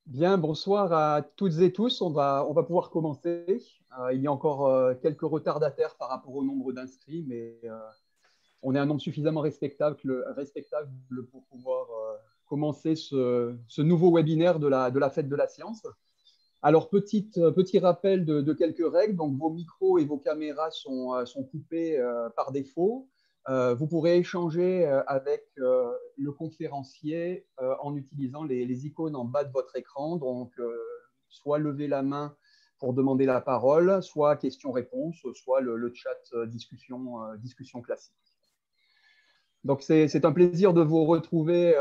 Bien, bonsoir à toutes et tous. On va pouvoir commencer. Il y a encore quelques retardataires par rapport au nombre d'inscrits, mais on est un nombre suffisamment respectable pour pouvoir commencer ce nouveau webinaire de la fête de la science. Alors, petit rappel de quelques règles. Donc, vos micros et vos caméras sont coupés par défaut. Vous pourrez échanger avec le conférencier en utilisant les icônes en bas de votre écran. Donc, soit lever la main pour demander la parole, soit question-réponse, soit le chat discussion classique. Donc, c'est un plaisir de vous retrouver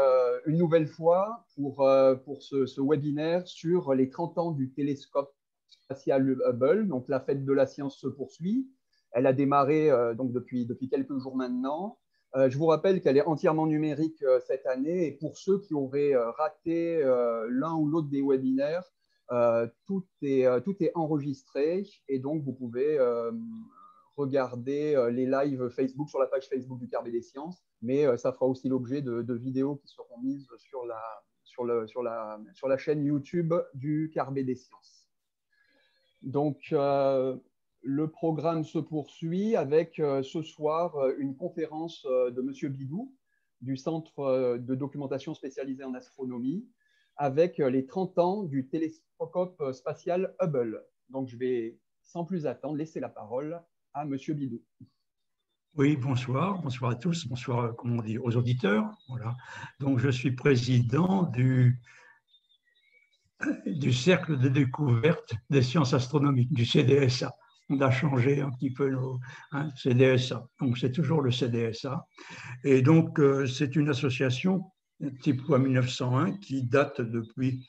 une nouvelle fois pour ce webinaire sur les 30 ans du télescope spatial Hubble. Donc, la fête de la science se poursuit. Elle a démarré donc depuis quelques jours maintenant. Je vous rappelle qu'elle est entièrement numérique cette année. Et pour ceux qui auraient raté l'un ou l'autre des webinaires, tout est enregistré. Et donc, vous pouvez regarder les lives Facebook sur la page Facebook du Carbet des Sciences, mais ça fera aussi l'objet de vidéos qui seront mises sur la chaîne YouTube du Carbet des Sciences. Donc, le programme se poursuit avec ce soir une conférence de M. Bidou du Centre de documentation spécialisée en astronomie avec les 30 ans du télescope spatial Hubble. Donc, je vais sans plus attendre laisser la parole à M. Bidou. Oui, bonsoir à tous, bonsoir, comme on dit, aux auditeurs. Voilà. Donc, je suis président du Cercle de découverte des sciences astronomiques, du CDSA. On a changé un petit peu le CDSA. Donc, c'est toujours le CDSA. Et donc, c'est une association type loi 1901 qui date depuis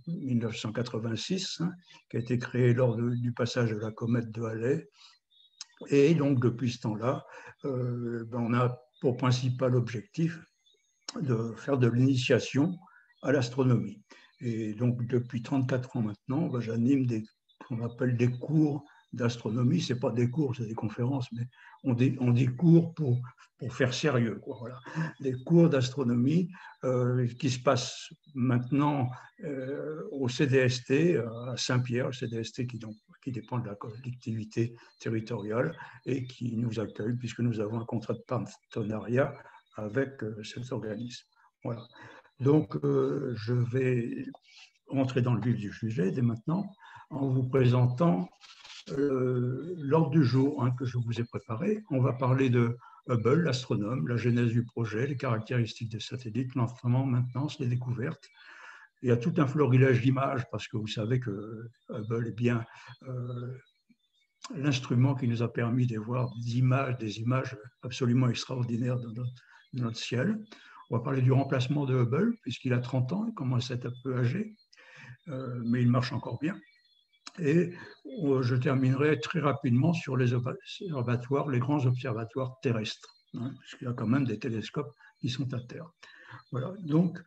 1986, qui a été créée lors du passage de la comète de Halley. Et donc, depuis ce temps-là, on a pour principal objectif de faire de l'initiation à l'astronomie. Et donc, depuis 34 ans maintenant, j'anime qu'on appelle des cours d'astronomie. Ce n'est pas des cours, c'est des conférences, mais on dit cours pour faire sérieux, quoi, voilà. Des cours d'astronomie qui se passent maintenant au CDST, à Saint-Pierre, le CDST qui dépend de la collectivité territoriale et qui nous accueille puisque nous avons un contrat de partenariat avec cet organisme. Voilà. Donc, je vais rentrer dans le vif du sujet dès maintenant en vous présentant l'ordre du jour que je vous ai préparé. On va parler de Hubble, l'astronome, la genèse du projet, les caractéristiques des satellites, l'entraînement, maintenance, les découvertes. Il y a tout un florilège d'images parce que vous savez que Hubble est bien l'instrument qui nous a permis de voir des images absolument extraordinaires de notre ciel. On va parler du remplacement de Hubble, puisqu'il a 30 ans, il commence à être un peu âgé, mais il marche encore bien. Et je terminerai très rapidement sur les observatoires, les grands observatoires terrestres, puisqu'il y a quand même des télescopes qui sont à terre. Voilà. Donc,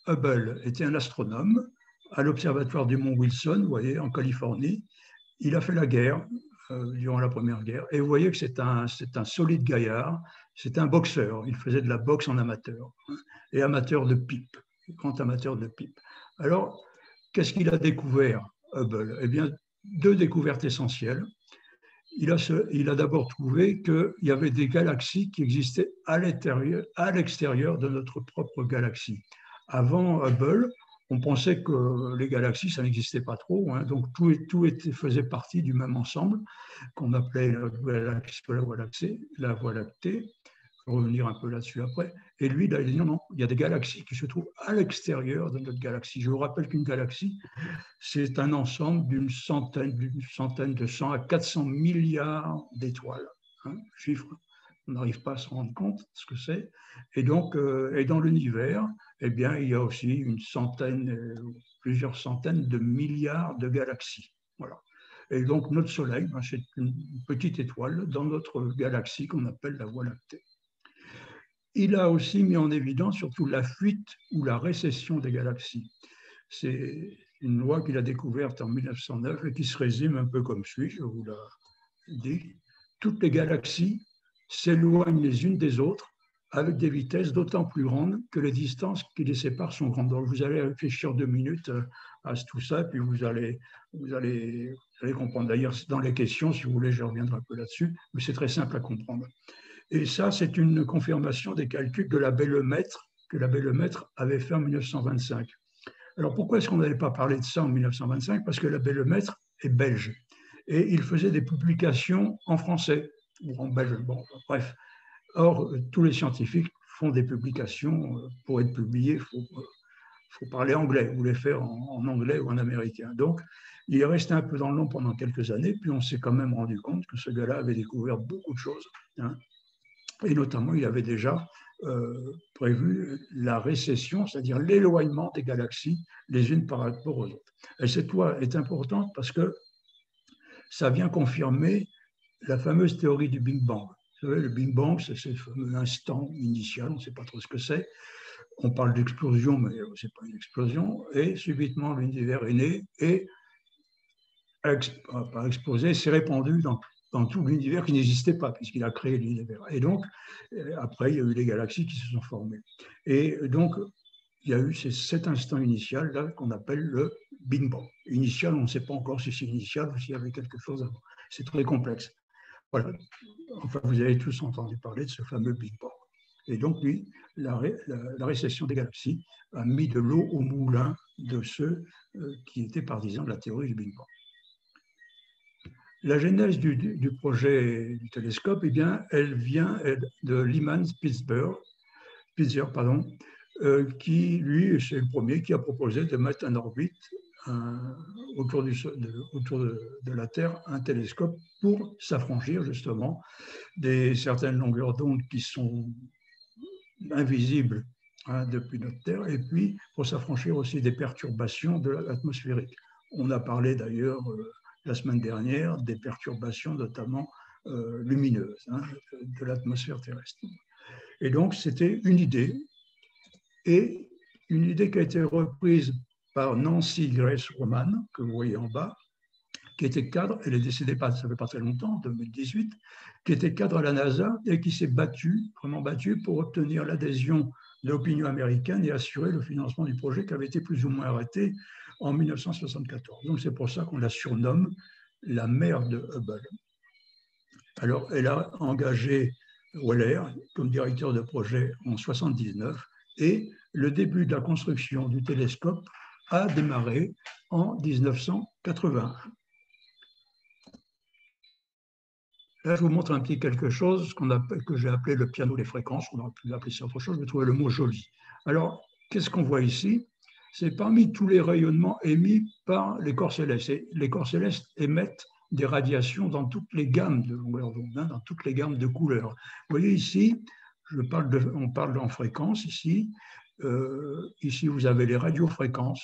Hubble était un astronome à l'observatoire du mont Wilson, vous voyez, en Californie. Il a fait la guerre durant la Première Guerre. Et vous voyez que c'est un solide gaillard, c'est un boxeur. Il faisait de la boxe en amateur, et amateur de pipe, grand amateur de pipe. Alors, qu'est-ce qu'il a découvert, Hubble? Eh bien, deux découvertes essentielles. Il a d'abord trouvé qu'il y avait des galaxies qui existaient à l'extérieur de notre propre galaxie. Avant Hubble, on pensait que les galaxies, ça n'existait pas trop, donc tout faisait partie du même ensemble qu'on appelait la Voie lactée. Je vais revenir un peu là-dessus après. Et lui, il a dit non, il y a des galaxies qui se trouvent à l'extérieur de notre galaxie. Je vous rappelle qu'une galaxie, c'est un ensemble d'une centaine de 100 à 400 milliards d'étoiles. Chiffre, on n'arrive pas à se rendre compte de ce que c'est. Et donc, et dans l'univers, eh bien, il y a aussi plusieurs centaines de milliards de galaxies. Voilà. Et donc, notre Soleil, c'est une petite étoile dans notre galaxie qu'on appelle la Voie lactée. Il a aussi mis en évidence surtout la fuite ou la récession des galaxies. C'est une loi qu'il a découverte en 1909 et qui se résume un peu comme suit, je vous la dis. Toutes les galaxies s'éloignent les unes des autres avec des vitesses d'autant plus grandes que les distances qui les séparent sont grandes. Donc, vous allez réfléchir 2 minutes à tout ça, puis vous allez comprendre. D'ailleurs, dans les questions, si vous voulez, je reviendrai un peu là-dessus, mais c'est très simple à comprendre. Et ça, c'est une confirmation des calculs de la Bellemètre, que la Bellemètre avait fait en 1925. Alors, pourquoi est-ce qu'on n'avait pas parlé de ça en 1925? Parce que la Bellemètre est belge. Et il faisait des publications en français, ou en belge, bon, bref. Or, tous les scientifiques font des publications. Pour être publiés, il faut parler anglais, ou les faire en anglais ou en américain. Donc, il est resté un peu dans l'ombre pendant quelques années, puis on s'est quand même rendu compte que ce gars-là avait découvert beaucoup de choses, hein, et notamment, il avait déjà prévu la récession, c'est-à-dire l'éloignement des galaxies les unes par rapport aux autres. Et cette loi est importante parce que ça vient confirmer la fameuse théorie du Big Bang. Vous savez, le Big Bang, c'est ce fameux instant initial, on ne sait pas trop ce que c'est. On parle d'explosion, mais ce n'est pas une explosion. Et subitement, l'univers est né et pas explosé, s'est répandu dans tout l'univers qui n'existait pas, puisqu'il a créé l'univers. Et donc, après, il y a eu les galaxies qui se sont formées. Et donc, il y a eu cet instant initial là qu'on appelle le Big Bang. Initial, on ne sait pas encore si c'est initial ou s'il y avait quelque chose avant. C'est très complexe. Voilà. Enfin, vous avez tous entendu parler de ce fameux Big Bang. Et donc, lui, la récession des galaxies a mis de l'eau au moulin de ceux qui étaient partisans de la théorie du Big Bang. La genèse du projet du télescope, eh bien, elle vient de Lyman Spitzer, qui, lui, c'est le premier qui a proposé de mettre en orbite autour de la Terre un télescope pour s'affranchir justement des certaines longueurs d'onde qui sont invisibles, hein, depuis notre Terre, et puis pour s'affranchir aussi des perturbations de l'atmosphérique. On a parlé d'ailleurs la semaine dernière des perturbations notamment lumineuses, hein, de l'atmosphère terrestre. Et donc c'était une idée, et une idée qui a été reprise par Nancy Grace Roman, que vous voyez en bas, qui était cadre, elle est décédée ça fait pas très longtemps, en 2018, qui était cadre à la NASA et qui s'est vraiment battue pour obtenir l'adhésion de l'opinion américaine et assurer le financement du projet qui avait été plus ou moins arrêté en 1974. Donc c'est pour ça qu'on la surnomme la mère de Hubble. Alors elle a engagé Weller comme directeur de projet en 1979 et le début de la construction du télescope a démarré en 1981. Là, je vous montre un petit quelque chose que j'ai appelé le piano des fréquences. On aurait pu appeler ça autre chose, mais trouver le mot joli. Alors, qu'est-ce qu'on voit ici? C'est parmi tous les rayonnements émis par les corps célestes. Et les corps célestes émettent des radiations dans toutes les gammes de longueur d'onde, hein, dans toutes les gammes de couleurs. Vous voyez ici, on parle en fréquences ici. Ici, vous avez les radiofréquences.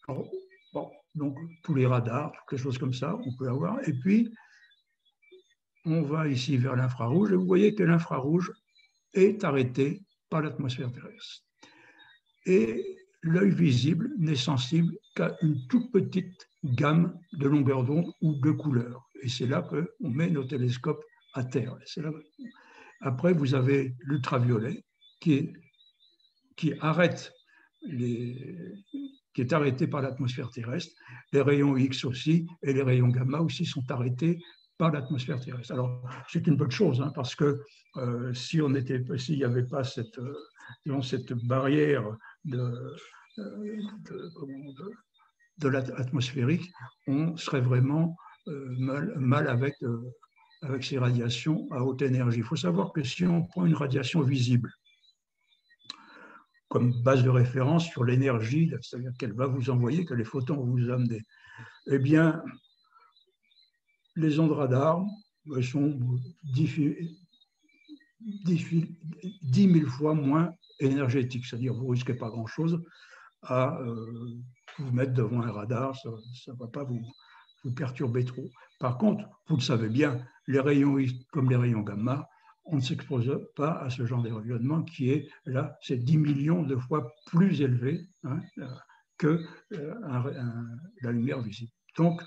Alors, bon, donc, tous les radars, toutes les choses comme ça, on peut avoir. Et puis, on va ici vers l'infrarouge, et vous voyez que l'infrarouge est arrêté par l'atmosphère terrestre. Et l'œil visible n'est sensible qu'à une toute petite gamme de longueur d'onde ou de couleurs. Et c'est là qu'on met nos télescopes à terre. Après, vous avez l'ultraviolet qui est arrêté par l'atmosphère terresestre. Les rayons X aussi et les rayons gamma aussi sont arrêtés par l'atmosphère terrestre. Alors, c'est une bonne chose, hein, parce que s'il n'y avait pas cette barrière de l'atmosphérique, on serait vraiment mal avec ces radiations à haute énergie. Il faut savoir que si on prend une radiation visible comme base de référence sur l'énergie, c'est-à-dire qu'elle va vous envoyer, que les photons vont vous amener, eh bien, les ondes radar sont 10 000 fois moins énergétiques, c'est-à-dire vous ne risquez pas grand-chose à vous mettre devant un radar, ça ne va pas vous perturber trop. Par contre, vous le savez bien, les rayons X comme les rayons gamma, on ne s'expose pas à ce genre de rayonnement qui est là, c'est 10 millions de fois plus élevé, hein, que la lumière visible. Donc,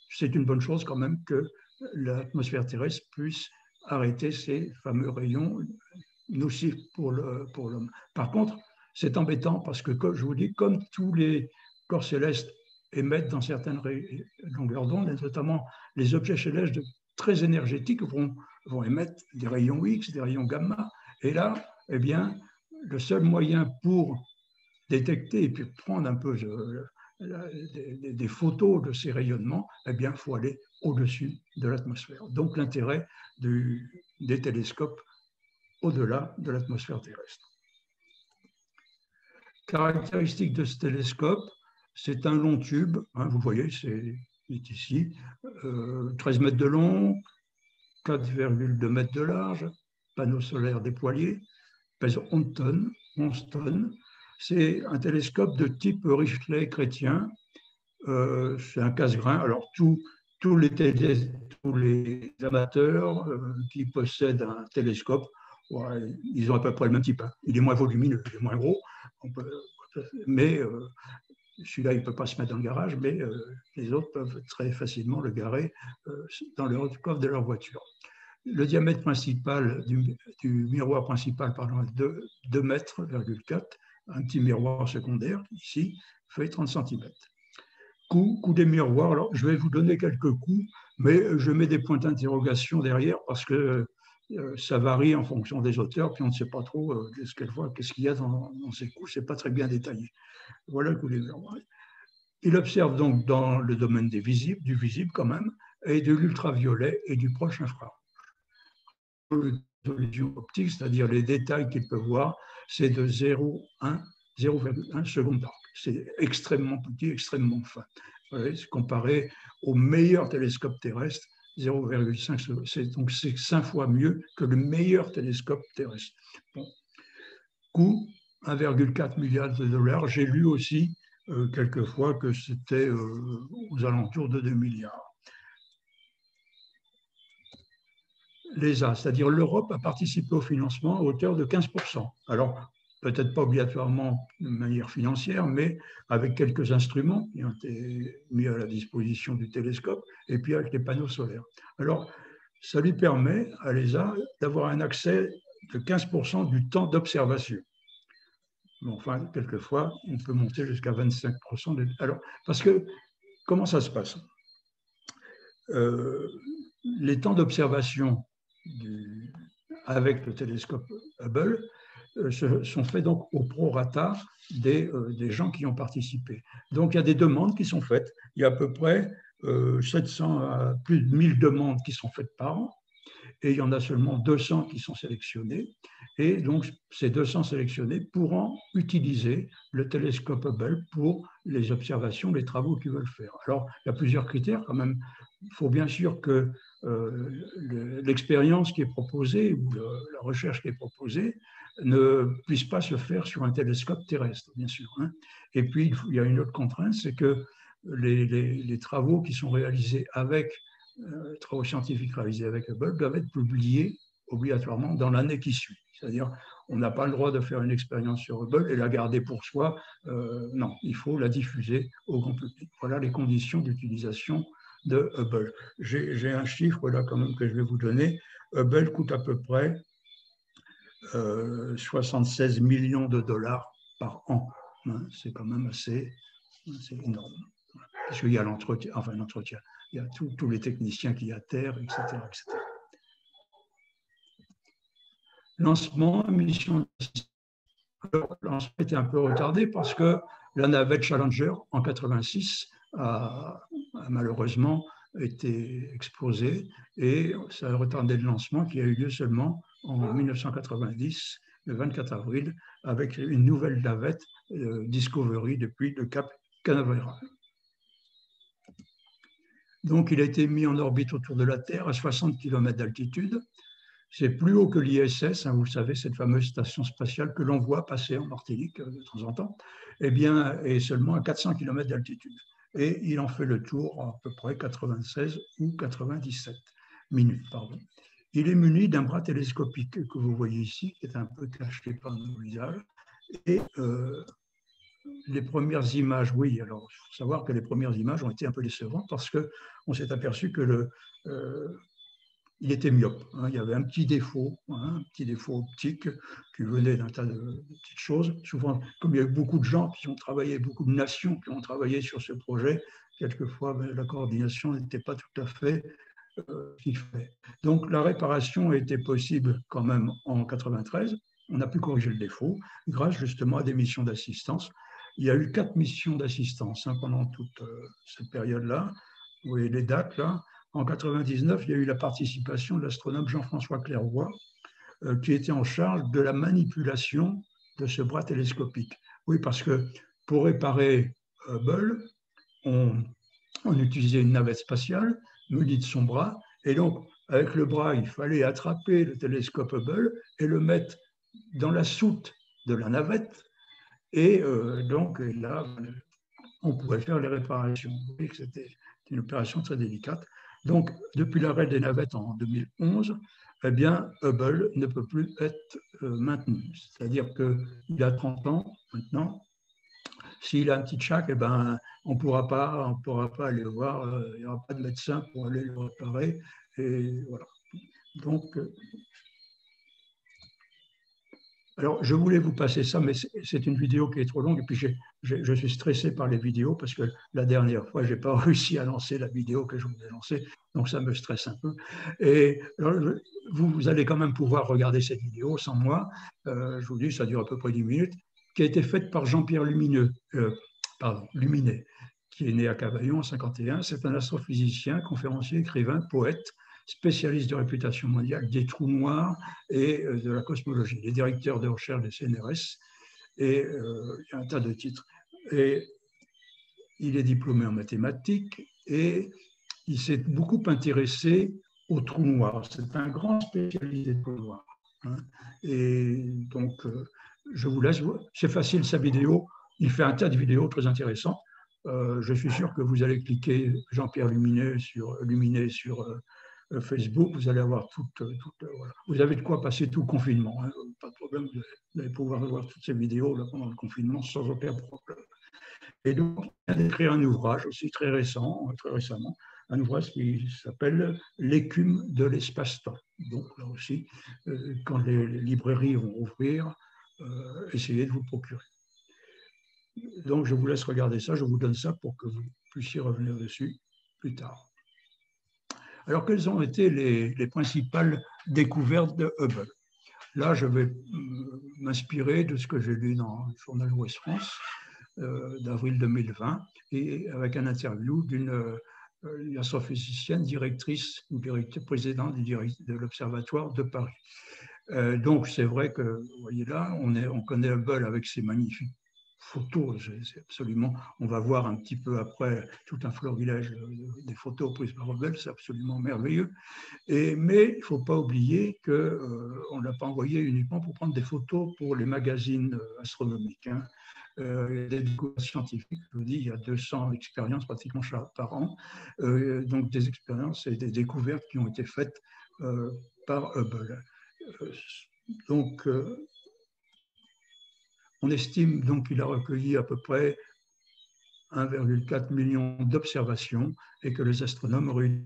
c'est une bonne chose quand même que l'atmosphère terrestre puisse arrêter ces fameux rayons nocif pour l'homme. Par contre, c'est embêtant parce que, comme je vous dis, comme tous les corps célestes émettent dans certaines longueurs d'onde, et notamment les objets célestes très énergétiques vont émettre des rayons X, des rayons gamma. Et là, eh bien, le seul moyen pour détecter et puis prendre un peu des photos de ces rayonnements, eh bien, il faut aller au-dessus de l'atmosphère. Donc, l'intérêt des télescopes au-delà de l'atmosphère terrestre. Caractéristique de ce télescope, c'est un long tube, hein, vous voyez, c'est ici, 13 mètres de long, 4,2 mètres de large, panneau solaire déployé, pèse 11 tonnes. C'est un télescope de type Richelieu chrétien. C'est un casse-grain. Alors, tous les amateurs qui possèdent un télescope, ouais, ils ont à peu près le même type. Hein. Il est moins volumineux, il est moins gros. Mais celui-là, il ne peut pas se mettre dans le garage, mais les autres peuvent très facilement le garer dans le coffre de leur voiture. Le diamètre principal du miroir principal, pardon, est de 2,4 mètres. Un petit miroir secondaire, ici, fait 30 cm. Coût des miroirs, alors je vais vous donner quelques coûts, mais je mets des points d'interrogation derrière parce que ça varie en fonction des auteurs, puis on ne sait pas trop qu'est-ce qu'il y a dans ces coûts, ce n'est pas très bien détaillé. Voilà le coût des miroirs. Il observe donc dans le domaine du visible quand même, et de l'ultraviolet et du proche infrarouge. Résolution optique, c'est-à-dire les détails qu'il peut voir, c'est de 0,1 seconde d'arc. C'est extrêmement petit, extrêmement fin. Comparé au meilleur télescope terrestre, 0,5, donc c'est 5 fois mieux que le meilleur télescope terrestre. Bon. Coût 1,4 milliard de dollars. J'ai lu aussi quelquefois que c'était aux alentours de 2 milliards. L'ESA, c'est-à-dire l'Europe, a participé au financement à hauteur de 15%. Alors, peut-être pas obligatoirement de manière financière, mais avec quelques instruments qui ont été mis à la disposition du télescope, et puis avec les panneaux solaires. Alors, ça lui permet à l'ESA d'avoir un accès de 15% du temps d'observation. Enfin, quelquefois, on peut monter jusqu'à 25%. Alors, parce que, comment ça se passe? Les temps d'observation avec le télescope Hubble sont faits donc au prorata des gens qui ont participé. Donc, il y a des demandes qui sont faites. Il y a à peu près 700 à plus de 1000 demandes qui sont faites par an. Et il y en a seulement 200 qui sont sélectionnés. Et donc, ces 200 sélectionnés pourront utiliser le télescope Hubble pour les observations, les travaux qu'ils veulent faire. Alors, il y a plusieurs critères quand même. Il faut bien sûr que l'expérience qui est proposée ou la recherche qui est proposée ne puisse pas se faire sur un télescope terrestre, bien sûr. Hein. Et puis, il y a une autre contrainte, c'est que les travaux qui sont réalisés avec travaux scientifiques réalisés avec Hubble doivent être publiés obligatoirement dans l'année qui suit. C'est-à-dire, on n'a pas le droit de faire une expérience sur Hubble et la garder pour soi. Non, il faut la diffuser au grand public. Voilà les conditions d'utilisation de Hubble. J'ai un chiffre là quand même que je vais vous donner. Hubble coûte à peu près 76 millions de dollars par an. Hein, c'est quand même assez énorme. Parce qu'il y a l'entretien, il y a tous les techniciens qui atterrent, etc. etc. Lancement, mission. Le lancement était un peu retardé parce que la navette Challenger en 86 a malheureusement été explosée et ça a retardé le lancement qui a eu lieu seulement en 1990, le 24 avril, avec une nouvelle navette Discovery depuis le Cap Canaveral. Donc, il a été mis en orbite autour de la Terre à 60 km d'altitude. C'est plus haut que l'ISS, hein, vous savez, cette fameuse station spatiale que l'on voit passer en Martinique de temps en temps, eh bien, est seulement à 400 km d'altitude. Et il en fait le tour à peu près 96 ou 97 minutes. Pardon. Il est muni d'un bras télescopique que vous voyez ici, qui est un peu caché par nos visages. Et les premières images, oui, alors il faut savoir que les premières images ont été un peu décevantes parce qu'on s'est aperçu que il était myope. Hein, il y avait un petit défaut optique qui venait d'un tas de petites choses. Souvent, comme il y a eu beaucoup de gens qui ont travaillé, beaucoup de nations qui ont travaillé sur ce projet, quelquefois la coordination n'était pas tout à fait ce qu'il fallait. Donc la réparation était possible quand même en 93. On a pu corriger le défaut grâce justement à des missions d'assistance. Il y a eu 4 missions d'assistance pendant toute cette période-là. Vous voyez les dates là. En 99, il y a eu la participation de l'astronome Jean-François Clairvoy, qui était en charge de la manipulation de ce bras télescopique. Oui, parce que pour réparer Hubble, on utilisait une navette spatiale munie de son bras, et donc avec le bras, il fallait attraper le télescope Hubble et le mettre dans la soute de la navette, et donc là, on pouvait faire les réparations. Vous voyez que c'était une opération très délicate. Donc, depuis l'arrêt des navettes en 2011, eh bien, Hubble ne peut plus être maintenu. C'est-à-dire qu'il a 30 ans maintenant. S'il a un petit tchac, eh ben, on ne pourra pas aller le voir. Il n'y aura pas de médecin pour aller le réparer. Et voilà. Donc, alors, je voulais vous passer ça, mais c'est une vidéo qui est trop longue. Et puis, je suis stressé par les vidéos parce que la dernière fois, je n'ai pas réussi à lancer la vidéo que je voulais lancer. Donc, ça me stresse un peu. Et alors, vous allez quand même pouvoir regarder cette vidéo sans moi. Je vous dis, ça dure à peu près 10 minutes, qui a été faite par Jean-Pierre Luminet, qui est né à Cavaillon en 1951. C'est un astrophysicien, conférencier, écrivain, poète, spécialiste de réputation mondiale des trous noirs et de la cosmologie. Il est directeur de recherche des CNRS et il y a un tas de titres. Et il est diplômé en mathématiques et il s'est beaucoup intéressé aux trous noirs. C'est un grand spécialiste des trous noirs. Hein. Et donc, je vous laisse. C'est facile, sa vidéo. Il fait un tas de vidéos très intéressantes. Je suis sûr que vous allez cliquer Jean-Pierre Luminet sur Facebook, vous allez avoir voilà. Vous avez de quoi passer tout le confinement, hein, pas de problème, vous allez pouvoir voir toutes ces vidéos là, pendant le confinement sans aucun problème. Et donc, il a écrit un ouvrage aussi très récemment, un ouvrage qui s'appelle L'écume de l'espace-temps. Donc là aussi, quand les librairies vont ouvrir, essayez de vous procurer. Donc je vous laisse regarder ça, je vous donne ça pour que vous puissiez revenir dessus plus tard. Alors, quelles ont été les principales découvertes de Hubble? Là, je vais m'inspirer de ce que j'ai lu dans le journal Ouest France d'avril 2020, et avec un interview d'une astrophysicienne directrice ou présidente de l'Observatoire de Paris. Donc, c'est vrai que, vous voyez là, on connaît Hubble avec ses magnifiques photos, c'est absolument, on va voir un petit peu après tout un florilège des photos prises par Hubble, c'est absolument merveilleux. Mais il ne faut pas oublier qu'on ne l'a pas envoyé uniquement pour prendre des photos pour les magazines astronomiques. Hein. Des découvertes scientifiques, je vous dis, il y a 200 expériences pratiquement par an, donc des expériences et des découvertes qui ont été faites par Hubble. Donc, on estime donc qu'il a recueilli à peu près 1,4 million d'observations et que les astronomes auraient eu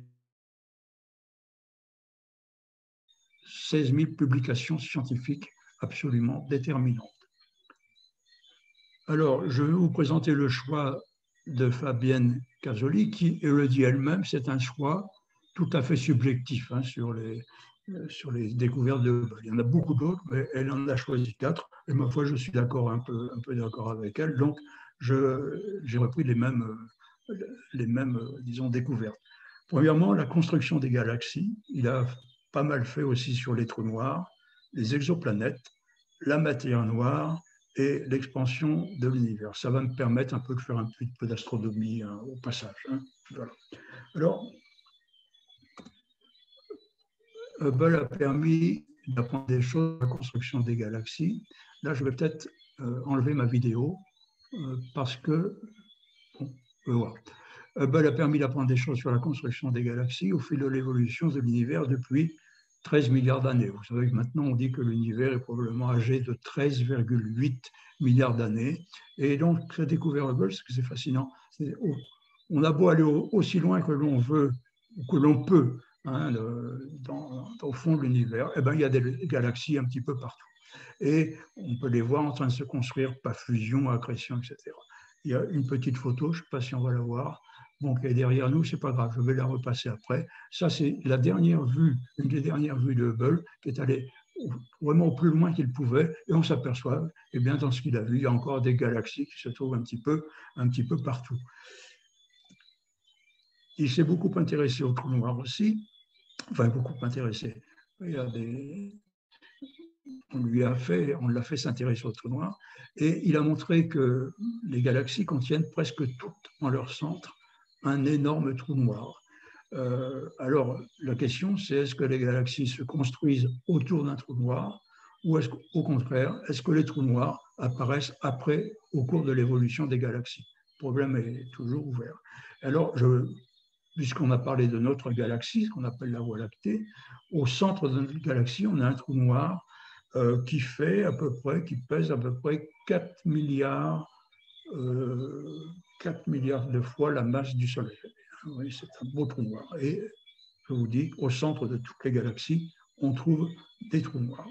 16 000 publications scientifiques absolument déterminantes. Alors, je vais vous présenter le choix de Fabienne Casoli, qui le dit elle-même, c'est un choix tout à fait subjectif hein, sur les découvertes de Hubble. Il y en a beaucoup d'autres, mais elle en a choisi 4. Et ma foi, je suis d'accord, un peu d'accord avec elle. Donc, j'ai repris les mêmes, disons, découvertes. Premièrement, la construction des galaxies. Il a pas mal fait aussi sur les trous noirs, les exoplanètes, la matière noire et l'expansion de l'univers. Ça va me permettre un peu de faire un petit peu d'astronomie hein, au passage. Hein. Voilà. Alors, Hubble a permis d'apprendre des choses sur la construction des galaxies. Là, je vais peut-être enlever ma vidéo parce que voilà. Hubble a permis d'apprendre des choses sur la construction des galaxies au fil de l'évolution de l'univers depuis 13 milliards d'années. Vous savez que maintenant, on dit que l'univers est probablement âgé de 13,8 milliards d'années. Et donc, cette découverte Hubble, c'est fascinant. On a beau aller aussi loin que l'on veut, ou que l'on peut, hein, au fond de l'univers, eh ben, il y a des galaxies un petit peu partout. Et on peut les voir en train de se construire par fusion, accrétion, etc. Il y a une petite photo, je ne sais pas si on va la voir, bon, qui est derrière nous, c'est pas grave, je vais la repasser après. Ça, c'est la dernière vue, une des dernières vues de Hubble, qui est allée vraiment au plus loin qu'il pouvait, et on s'aperçoit, eh bien, dans ce qu'il a vu, il y a encore des galaxies qui se trouvent un petit peu partout. Il s'est beaucoup intéressé aux trous noirs aussi, enfin beaucoup intéressé. Il y a on l'a fait s'intéresser aux trous noirs, et il a montré que les galaxies contiennent presque toutes en leur centre un énorme trou noir. Alors, la question, c'est est-ce que les galaxies se construisent autour d'un trou noir, ou est-ce qu'au contraire, est-ce que les trous noirs apparaissent après, au cours de l'évolution des galaxies? Le problème est toujours ouvert. Alors, puisqu'on a parlé de notre galaxie, ce qu'on appelle la Voie lactée, au centre de notre galaxie, on a un trou noir qui pèse à peu près 4 milliards de fois la masse du Soleil. Oui, c'est un beau trou noir. Et je vous dis, au centre de toutes les galaxies, on trouve des trous noirs.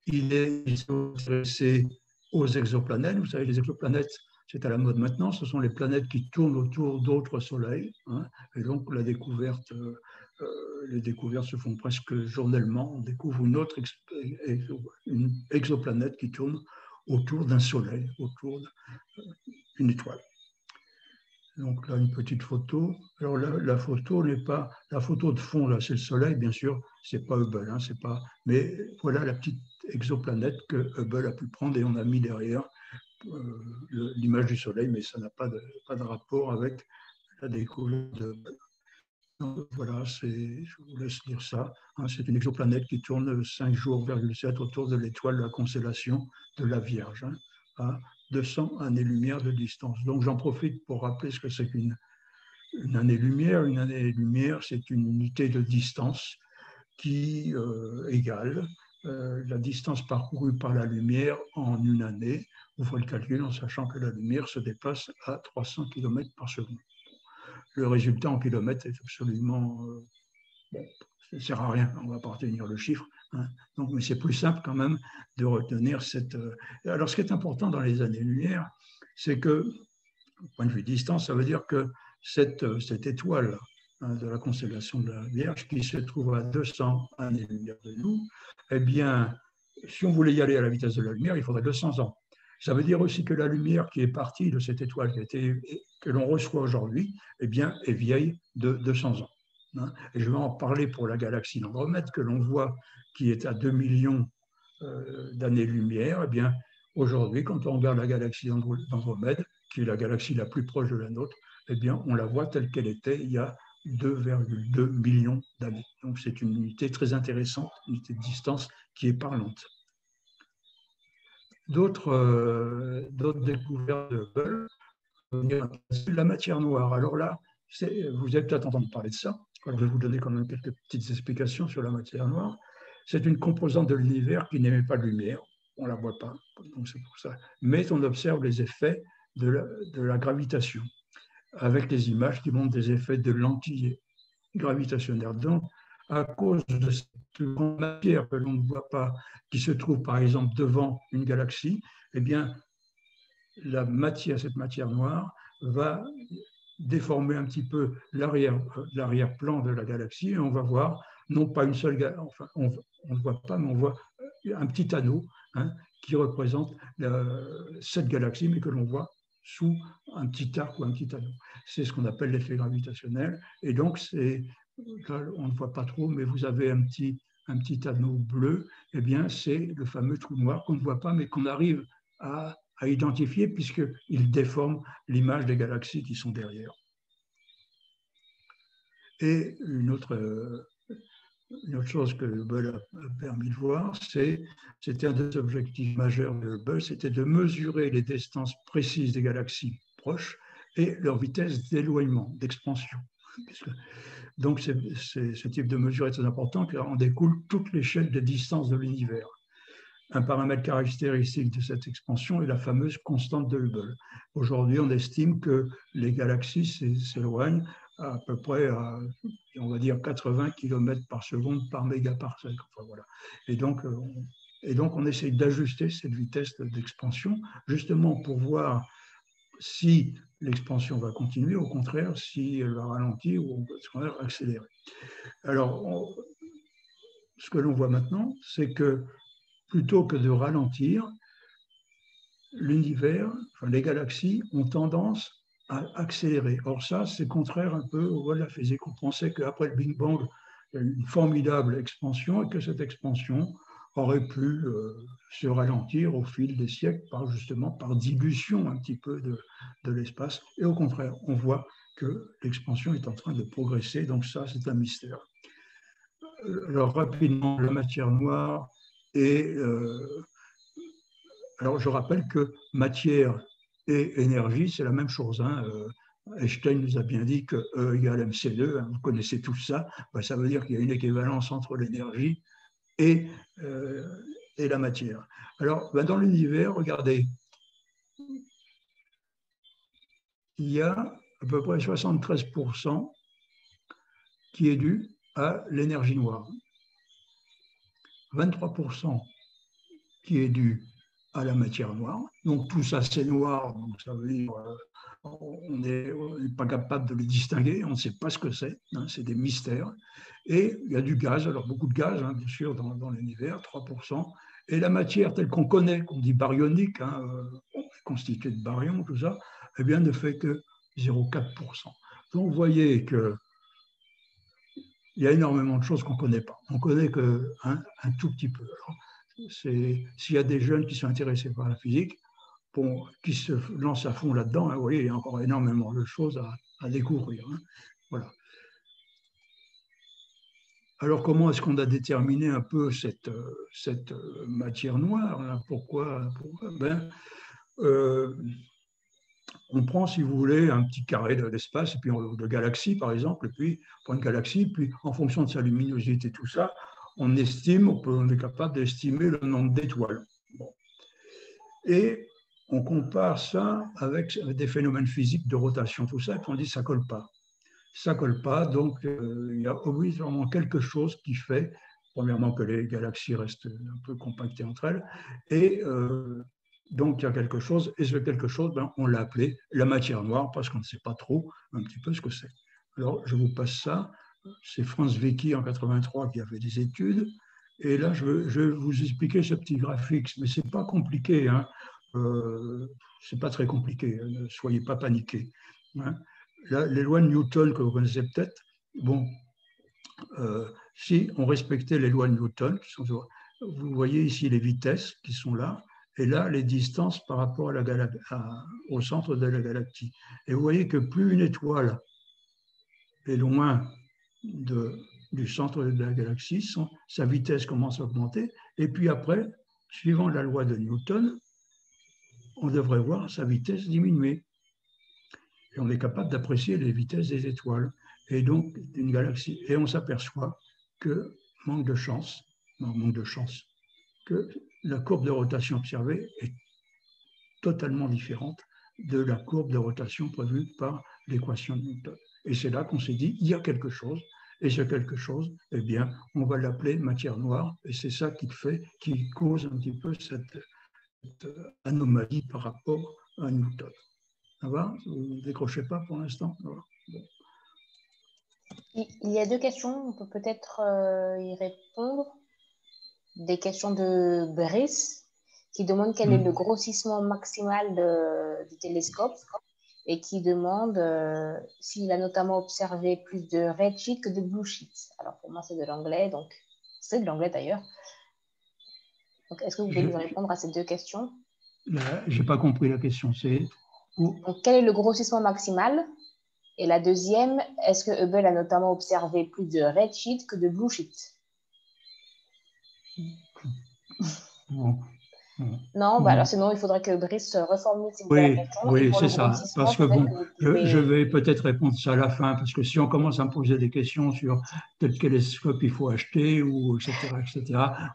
Il s'est intéressé aux exoplanètes. Vous savez, les exoplanètes, c'est à la mode maintenant. Ce sont les planètes qui tournent autour d'autres soleils. Hein, et donc, les découvertes se font presque journellement. On découvre une exoplanète qui tourne autour d'un soleil, autour d'une étoile. Donc là, une petite photo. Alors là, la photo n'est pas... La photo de fond, là, c'est le soleil, bien sûr. C'est pas Hubble, hein, c'est pas... Mais voilà la petite exoplanète que Hubble a pu prendre et on a mis derrière l'image du soleil, mais ça n'a pas de rapport avec la découverte de Hubble. Donc, voilà, je vous laisse lire ça. Hein, c'est une exoplanète qui tourne 5 jours, 7 autour de l'étoile de la constellation de la Vierge, hein, à 200 années-lumière de distance. Donc j'en profite pour rappeler ce que c'est qu'une année-lumière. Une année-lumière, c'est une unité de distance qui égale la distance parcourue par la lumière en une année. Vous ferez le calcul en sachant que la lumière se déplace à 300 km par seconde. Le résultat en kilomètres est absolument... bon, ça ne sert à rien, on ne va pas retenir le chiffre. Hein. Donc, mais c'est plus simple quand même de retenir cette... Alors, ce qui est important dans les années-lumière, c'est que, du point de vue distance, ça veut dire que cette étoile de la constellation de la Vierge, qui se trouve à 200 années-lumière de nous, eh bien, si on voulait y aller à la vitesse de la lumière, il faudrait 200 ans. Ça veut dire aussi que la lumière qui est partie de cette étoile que l'on reçoit aujourd'hui, eh bien, est vieille de 200 ans. Hein. Et je vais en parler pour la galaxie d'Andromède, que l'on voit qui est à 2 millions d'années-lumière. Eh bien, aujourd'hui, quand on regarde la galaxie d'Andromède, qui est la galaxie la plus proche de la nôtre, eh bien, on la voit telle qu'elle était il y a 2,2 millions d'années. Donc, c'est une unité très intéressante, une unité de distance qui est parlante. D'autres découvertes de Hubble, la matière noire. Alors là, vous avez peut-être entendu parler de ça. Alors je vais vous donner quand même quelques petites explications sur la matière noire. C'est une composante de l'univers qui n'émet pas de lumière. On ne la voit pas, donc c'est pour ça. Mais on observe les effets de la gravitation, avec les images qui montrent des effets de lentilles gravitationnelles. Donc, à cause de cette grande matière que l'on ne voit pas, qui se trouve par exemple devant une galaxie, eh bien, cette matière noire va déformer un petit peu l'arrière-plan de la galaxie et on va voir, non pas une seule galaxie, enfin, on ne voit pas, mais on voit un petit anneau hein, qui représente cette galaxie, mais que l'on voit sous un petit arc ou un petit anneau. C'est ce qu'on appelle l'effet gravitationnel. Et donc, là, on ne voit pas trop, mais vous avez un petit anneau bleu, eh bien, c'est le fameux trou noir qu'on ne voit pas, mais qu'on arrive à identifier puisqu'il déforme l'image des galaxies qui sont derrière. Et une autre chose que Hubble a permis de voir, c'était un des objectifs majeurs de Hubble, c'était de mesurer les distances précises des galaxies proches et leur vitesse d'éloignement, d'expansion. Donc, ce type de mesure est très important car en découle toute l'échelle des distances de l'univers. Un paramètre caractéristique de cette expansion est la fameuse constante de Hubble. Aujourd'hui, on estime que les galaxies s'éloignent à peu près à, on va dire, 80 km par seconde par mégaparsec. Enfin, voilà. Et donc, on essaie d'ajuster cette vitesse d'expansion, justement pour voir si l'expansion va continuer, au contraire, si elle va ralentir ou accélérer. Alors, ce que l'on voit maintenant, c'est que plutôt que de ralentir, l'univers, enfin les galaxies, ont tendance à accélérer. Or ça, c'est contraire un peu aux lois de la physique. On pensait qu'après le Big Bang, il y a eu une formidable expansion et que cette expansion aurait pu se ralentir au fil des siècles justement par dilution un petit peu de l'espace. Et au contraire, on voit que l'expansion est en train de progresser. Donc ça, c'est un mystère. Alors rapidement, la matière noire et alors, je rappelle que matière et énergie, c'est la même chose. Hein. Einstein nous a bien dit que E égale mc2, hein, vous connaissez tout ça, ben, ça veut dire qu'il y a une équivalence entre l'énergie et la matière. Alors, ben, dans l'univers, regardez, il y a à peu près 73% qui est dû à l'énergie noire, 23% qui est dû à la matière noire. Donc tout ça c'est noir, donc ça veut dire on n'est pas capable de le distinguer, on ne sait pas ce que c'est, hein, c'est des mystères. Et il y a du gaz, alors beaucoup de gaz, hein, bien sûr, dans l'univers, 3%. Et la matière telle qu'on connaît, qu'on dit baryonique, hein, constituée de baryons, tout ça, eh bien ne fait que 0,4%. Donc vous voyez que il y a énormément de choses qu'on ne connaît pas. On ne connaît qu'un tout petit peu. Alors, s'il y a des jeunes qui sont intéressés par la physique, bon, qui se lancent à fond là-dedans, hein, vous voyez, il y a encore énormément de choses à découvrir. Hein. Voilà. Alors, comment est-ce qu'on a déterminé un peu cette matière noire là? Pourquoi ben, on prend, si vous voulez, un petit carré de l'espace, et puis de galaxies, par exemple, et puis on prend une galaxie, puis en fonction de sa luminosité, tout ça, on estime, on est capable d'estimer le nombre d'étoiles. Bon. Et on compare ça avec des phénomènes physiques de rotation, tout ça, et puis on dit ça ne colle pas. Ça ne colle pas, donc il y a obligatoirement quelque chose qui fait, premièrement, que les galaxies restent un peu compactées entre elles, et donc il y a quelque chose, et ce quelque chose, ben, on l'a appelé la matière noire, parce qu'on ne sait pas trop un petit peu ce que c'est. Alors, je vous passe ça. C'est Franz Vicky en 83 qui a fait des études. Et là, je vais vous expliquer ce petit graphique, mais ce n'est pas compliqué. Hein. C'est pas très compliqué, ne soyez pas paniqués. Hein. Là, les lois de Newton que vous connaissez peut-être, bon, si on respectait les lois de Newton, qui sont, vous voyez ici les vitesses qui sont là, et là, les distances par rapport au centre de la galaxie. Et vous voyez que plus une étoile est loin du centre de la galaxie, sa vitesse commence à augmenter. Et puis après, suivant la loi de Newton, on devrait voir sa vitesse diminuer. Et on est capable d'apprécier les vitesses des étoiles et donc d'une galaxie. Et on s'aperçoit que, manque de chance, que la courbe de rotation observée est totalement différente de la courbe de rotation prévue par l'équation de Newton. Et c'est là qu'on s'est dit, il y a quelque chose, et ce quelque chose, eh bien, on va l'appeler matière noire, et c'est ça qui cause un petit peu cette anomalie par rapport à Newton. Ça va? Vous ne décrochez pas pour l'instant? Bon. Il y a deux questions, on peut peut-être y répondre. Des questions de Brice, qui demande quel est le grossissement maximal du télescope et qui demande s'il a notamment observé plus de redshift que de blueshift. Alors pour moi, c'est de l'anglais, donc c'est de l'anglais d'ailleurs. Donc est-ce que vous pouvez nous répondre à ces deux questions? Je n'ai pas compris la question. Donc, quel est le grossissement maximal? Et la deuxième, est-ce que Hubble a notamment observé plus de redshift que de blueshift? Bon. Non, bah alors sinon, il faudrait que Brice reformule la question. Oui, c'est ça. Parce que bon, je vais peut-être répondre ça à la fin, parce que si on commence à me poser des questions sur quel télescope il faut acheter, ou etc.,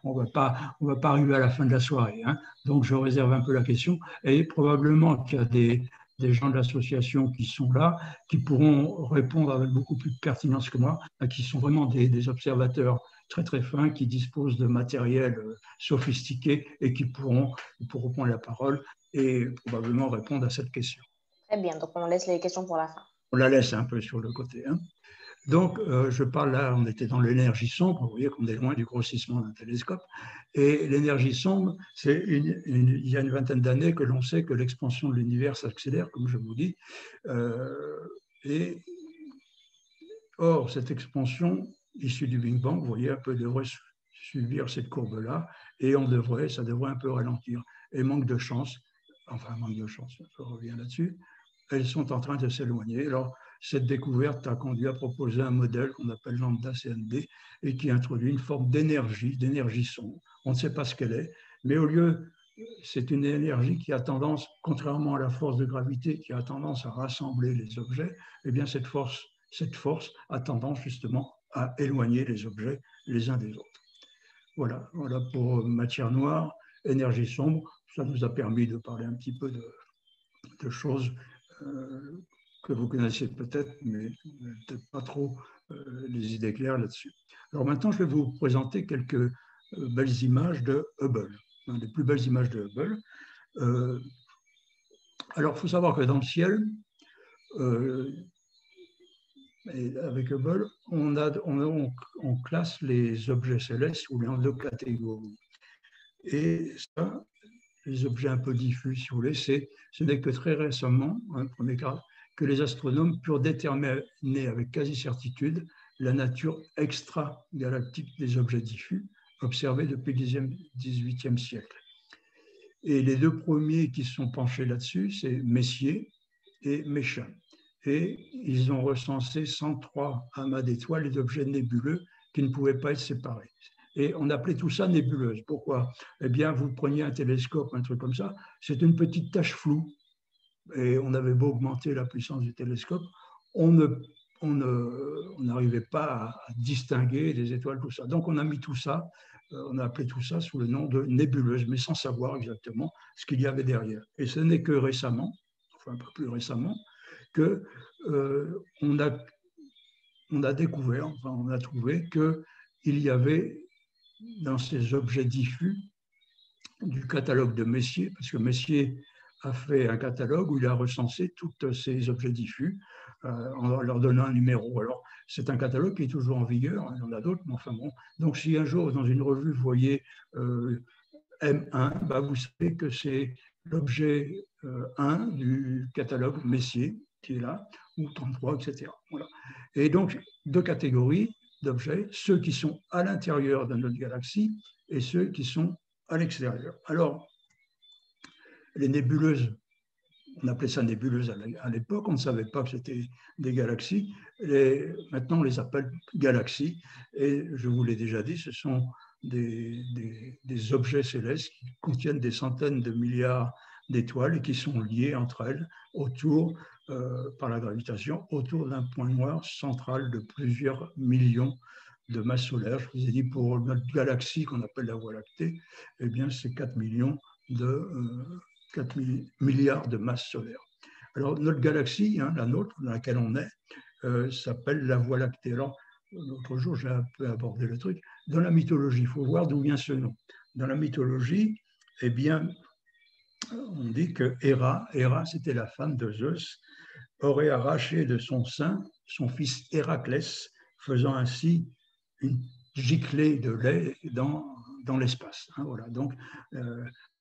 on va pas arriver à la fin de la soirée. Hein. Donc, je réserve un peu la question. Et probablement qu'il y a des gens de l'association qui sont là, qui pourront répondre avec beaucoup plus de pertinence que moi, qui sont vraiment des observateurs très très fins, qui disposent de matériel sophistiqué et qui pourront prendre la parole et probablement répondre à cette question. Très bien, donc on laisse les questions pour la fin. On la laisse un peu sur le côté. Hein. Donc, je parle là, on était dans l'énergie sombre, vous voyez qu'on est loin du grossissement d'un télescope. Et l'énergie sombre, c'est il y a une vingtaine d'années que l'on sait que l'expansion de l'univers s'accélère, comme je vous dis. Or, cette expansion issue du Big Bang, vous voyez, un peu devrait subir cette courbe-là, et ça devrait un peu ralentir. Et manque de chance, je reviens là-dessus, elles sont en train de s'éloigner. Alors, cette découverte a conduit à proposer un modèle qu'on appelle lambda CND et qui introduit une forme d'énergie sombre. On ne sait pas ce qu'elle est, mais au lieu, c'est une énergie qui a tendance, contrairement à la force de gravité, qui a tendance à rassembler les objets, eh bien cette force a tendance justement à éloigner les objets les uns des autres. Voilà pour matière noire, énergie sombre. Ça nous a permis de parler un petit peu de choses que vous connaissez peut-être, mais peut-être pas trop les idées claires là-dessus. Alors maintenant, je vais vous présenter quelques belles images de Hubble, les plus belles images de Hubble. Alors, il faut savoir que dans le ciel, et avec Hubble, on classe les objets célestes en 2 catégories. Et ça, les objets un peu diffus, si vous voulez, ce n'est que très récemment, premier cas, que les astronomes purent déterminer avec quasi-certitude la nature extragalactique des objets diffus observés depuis le XVIIIe siècle. Et les 2 premiers qui se sont penchés là-dessus, c'est Messier et Méchain. Et ils ont recensé 103 amas d'étoiles et d'objets nébuleux qui ne pouvaient pas être séparés. Et on appelait tout ça nébuleuse. Pourquoi? Eh bien, vous preniez un télescope, un truc comme ça, c'est une petite tache floue. Et on avait beau augmenter la puissance du télescope, on n'arrivait pas à distinguer des étoiles, tout ça. Donc, on a mis tout ça, on a appelé tout ça sous le nom de nébuleuse, mais sans savoir exactement ce qu'il y avait derrière. Et ce n'est que récemment, enfin un peu plus récemment, que on a découvert, enfin on a trouvé qu'il y avait dans ces objets diffus du catalogue de Messier, parce que Messier a fait un catalogue où il a recensé tous ces objets diffus en leur donnant un numéro. Alors, c'est un catalogue qui est toujours en vigueur, il y en a d'autres, mais enfin bon. Donc, si un jour, dans une revue, vous voyez M1, bah, vous savez que c'est l'objet 1 du catalogue Messier qui est là, ou 33, etc. Voilà. Et donc, 2 catégories d'objets, ceux qui sont à l'intérieur de notre galaxie et ceux qui sont à l'extérieur. Alors, les nébuleuses, on appelait ça nébuleuses à l'époque, on ne savait pas que c'était des galaxies. Maintenant, on les appelle galaxies. Et je vous l'ai déjà dit, ce sont des objets célestes qui contiennent des centaines de milliards d'étoiles et qui sont liées entre elles par la gravitation autour d'un point noir central de plusieurs millions de masses solaires. Je vous ai dit, pour notre galaxie qu'on appelle la Voie lactée, eh bien, c'est 4 milliards de masses solaires. Alors, notre galaxie, la nôtre, dans laquelle on est, s'appelle la Voie lactée. Alors, l'autre jour, j'ai un peu abordé le truc. Dans la mythologie, il faut voir d'où vient ce nom. Dans la mythologie, eh bien, on dit que Héra, c'était la femme de Zeus, aurait arraché de son sein son fils Héraclès, faisant ainsi une giclée de lait dans l'espace. Voilà. Donc,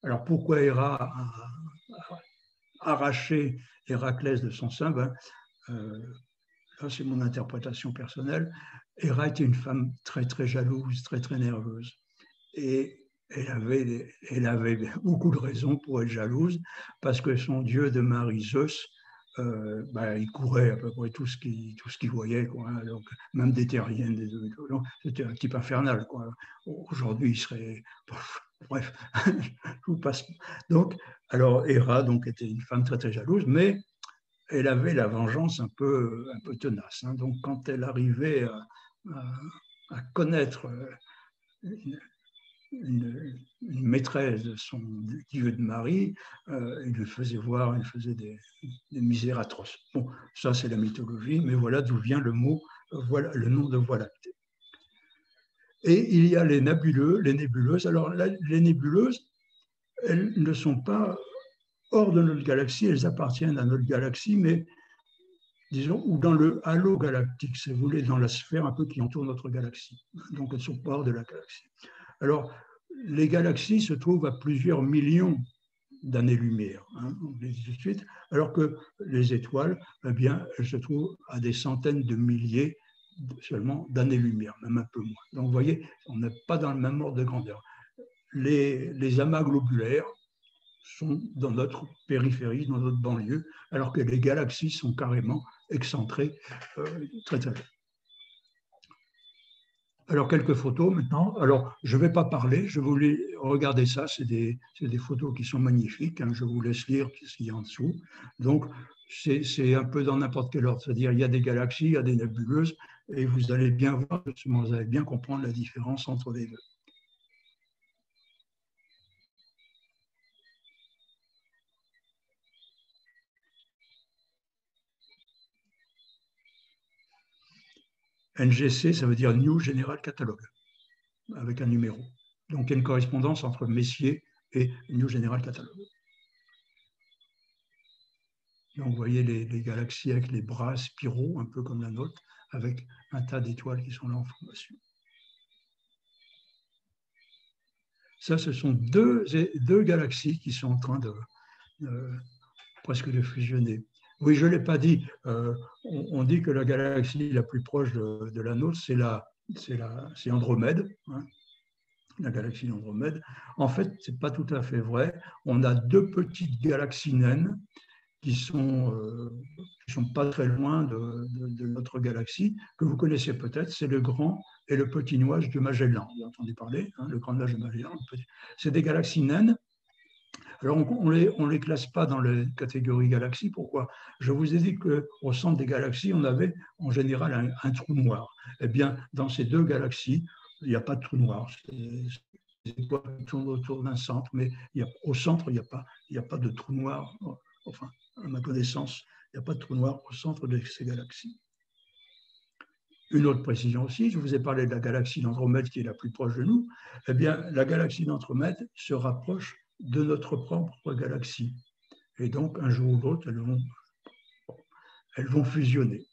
alors pourquoi Héra a arraché Héraclès de son sein? Là, c'est mon interprétation personnelle. Héra était une femme très, très jalouse, très, très nerveuse. Et elle avait beaucoup de raisons pour être jalouse, parce que son dieu de mari, Zeus, il courait à peu près tout ce qu'il voyait, quoi, hein, donc, même des terriennes, c'était un type infernal, quoi. Aujourd'hui, il serait... Bref, je vous passe. Donc, alors, Héra donc, était une femme très, très jalouse, mais elle avait la vengeance un peu tenace. Hein. Donc, quand elle arrivait à connaître une maîtresse de son dieu de mari, il lui faisait voir, il faisait des misères atroces. Bon, ça c'est la mythologie, mais voilà d'où vient le mot, voilà, le nom de Voie lactée. Et il y a les nébuleuses. Alors les nébuleuses, elles ne sont pas hors de notre galaxie, elles appartiennent à notre galaxie, mais disons, ou dans le halo galactique, si vous voulez, dans la sphère un peu qui entoure notre galaxie. Donc elles ne sont pas hors de la galaxie. Alors, les galaxies se trouvent à plusieurs millions d'années-lumière, hein, on le dit tout de suite, alors que les étoiles, eh bien, elles se trouvent à des centaines de milliers seulement d'années-lumière, même un peu moins. Donc, vous voyez, on n'est pas dans le même ordre de grandeur. Les amas globulaires sont dans notre périphérie, dans notre banlieue, alors que les galaxies sont carrément excentrées très très loin. Alors, quelques photos maintenant. Alors, je ne vais pas parler, je voulais regarder ça. C'est des photos qui sont magnifiques. Hein. Je vous laisse lire ce qu'il y a en dessous. Donc, c'est un peu dans n'importe quel ordre. C'est-à-dire, il y a des galaxies, il y a des nébuleuses, et vous allez bien voir, vous allez bien comprendre la différence entre les deux. NGC, ça veut dire New General Catalogue, avec un numéro. Donc, il y a une correspondance entre Messier et New General Catalogue. Donc, vous voyez les galaxies avec les bras spiraux, un peu comme la nôtre, avec un tas d'étoiles qui sont là en formation. Ça, ce sont deux galaxies qui sont en train presque de fusionner. Oui, je ne l'ai pas dit. On dit que la galaxie la plus proche de la nôtre, c'est Andromède, hein, la galaxie d'Andromède. En fait, ce n'est pas tout à fait vrai. On a deux petites galaxies naines qui sont pas très loin de notre galaxie, que vous connaissez peut-être, c'est le grand et le petit nuage de Magellan. Vous avez entendu parler, hein, le grand nuage de Magellan. C'est des galaxies naines. Alors, on les classe pas dans les catégories galaxies. Pourquoi? Je vous ai dit qu'au centre des galaxies, on avait en général un trou noir. Eh bien, dans ces deux galaxies, il n'y a pas de trou noir. Les étoiles tournent autour d'un centre, mais au centre, il n'y a pas de trou noir. Enfin, à ma connaissance, il n'y a pas de trou noir au centre de ces galaxies. Une autre précision aussi, je vous ai parlé de la galaxie d'Andromède qui est la plus proche de nous. Eh bien, la galaxie d'Andromède se rapproche de notre propre galaxie. Et donc, un jour ou l'autre, elles vont fusionner.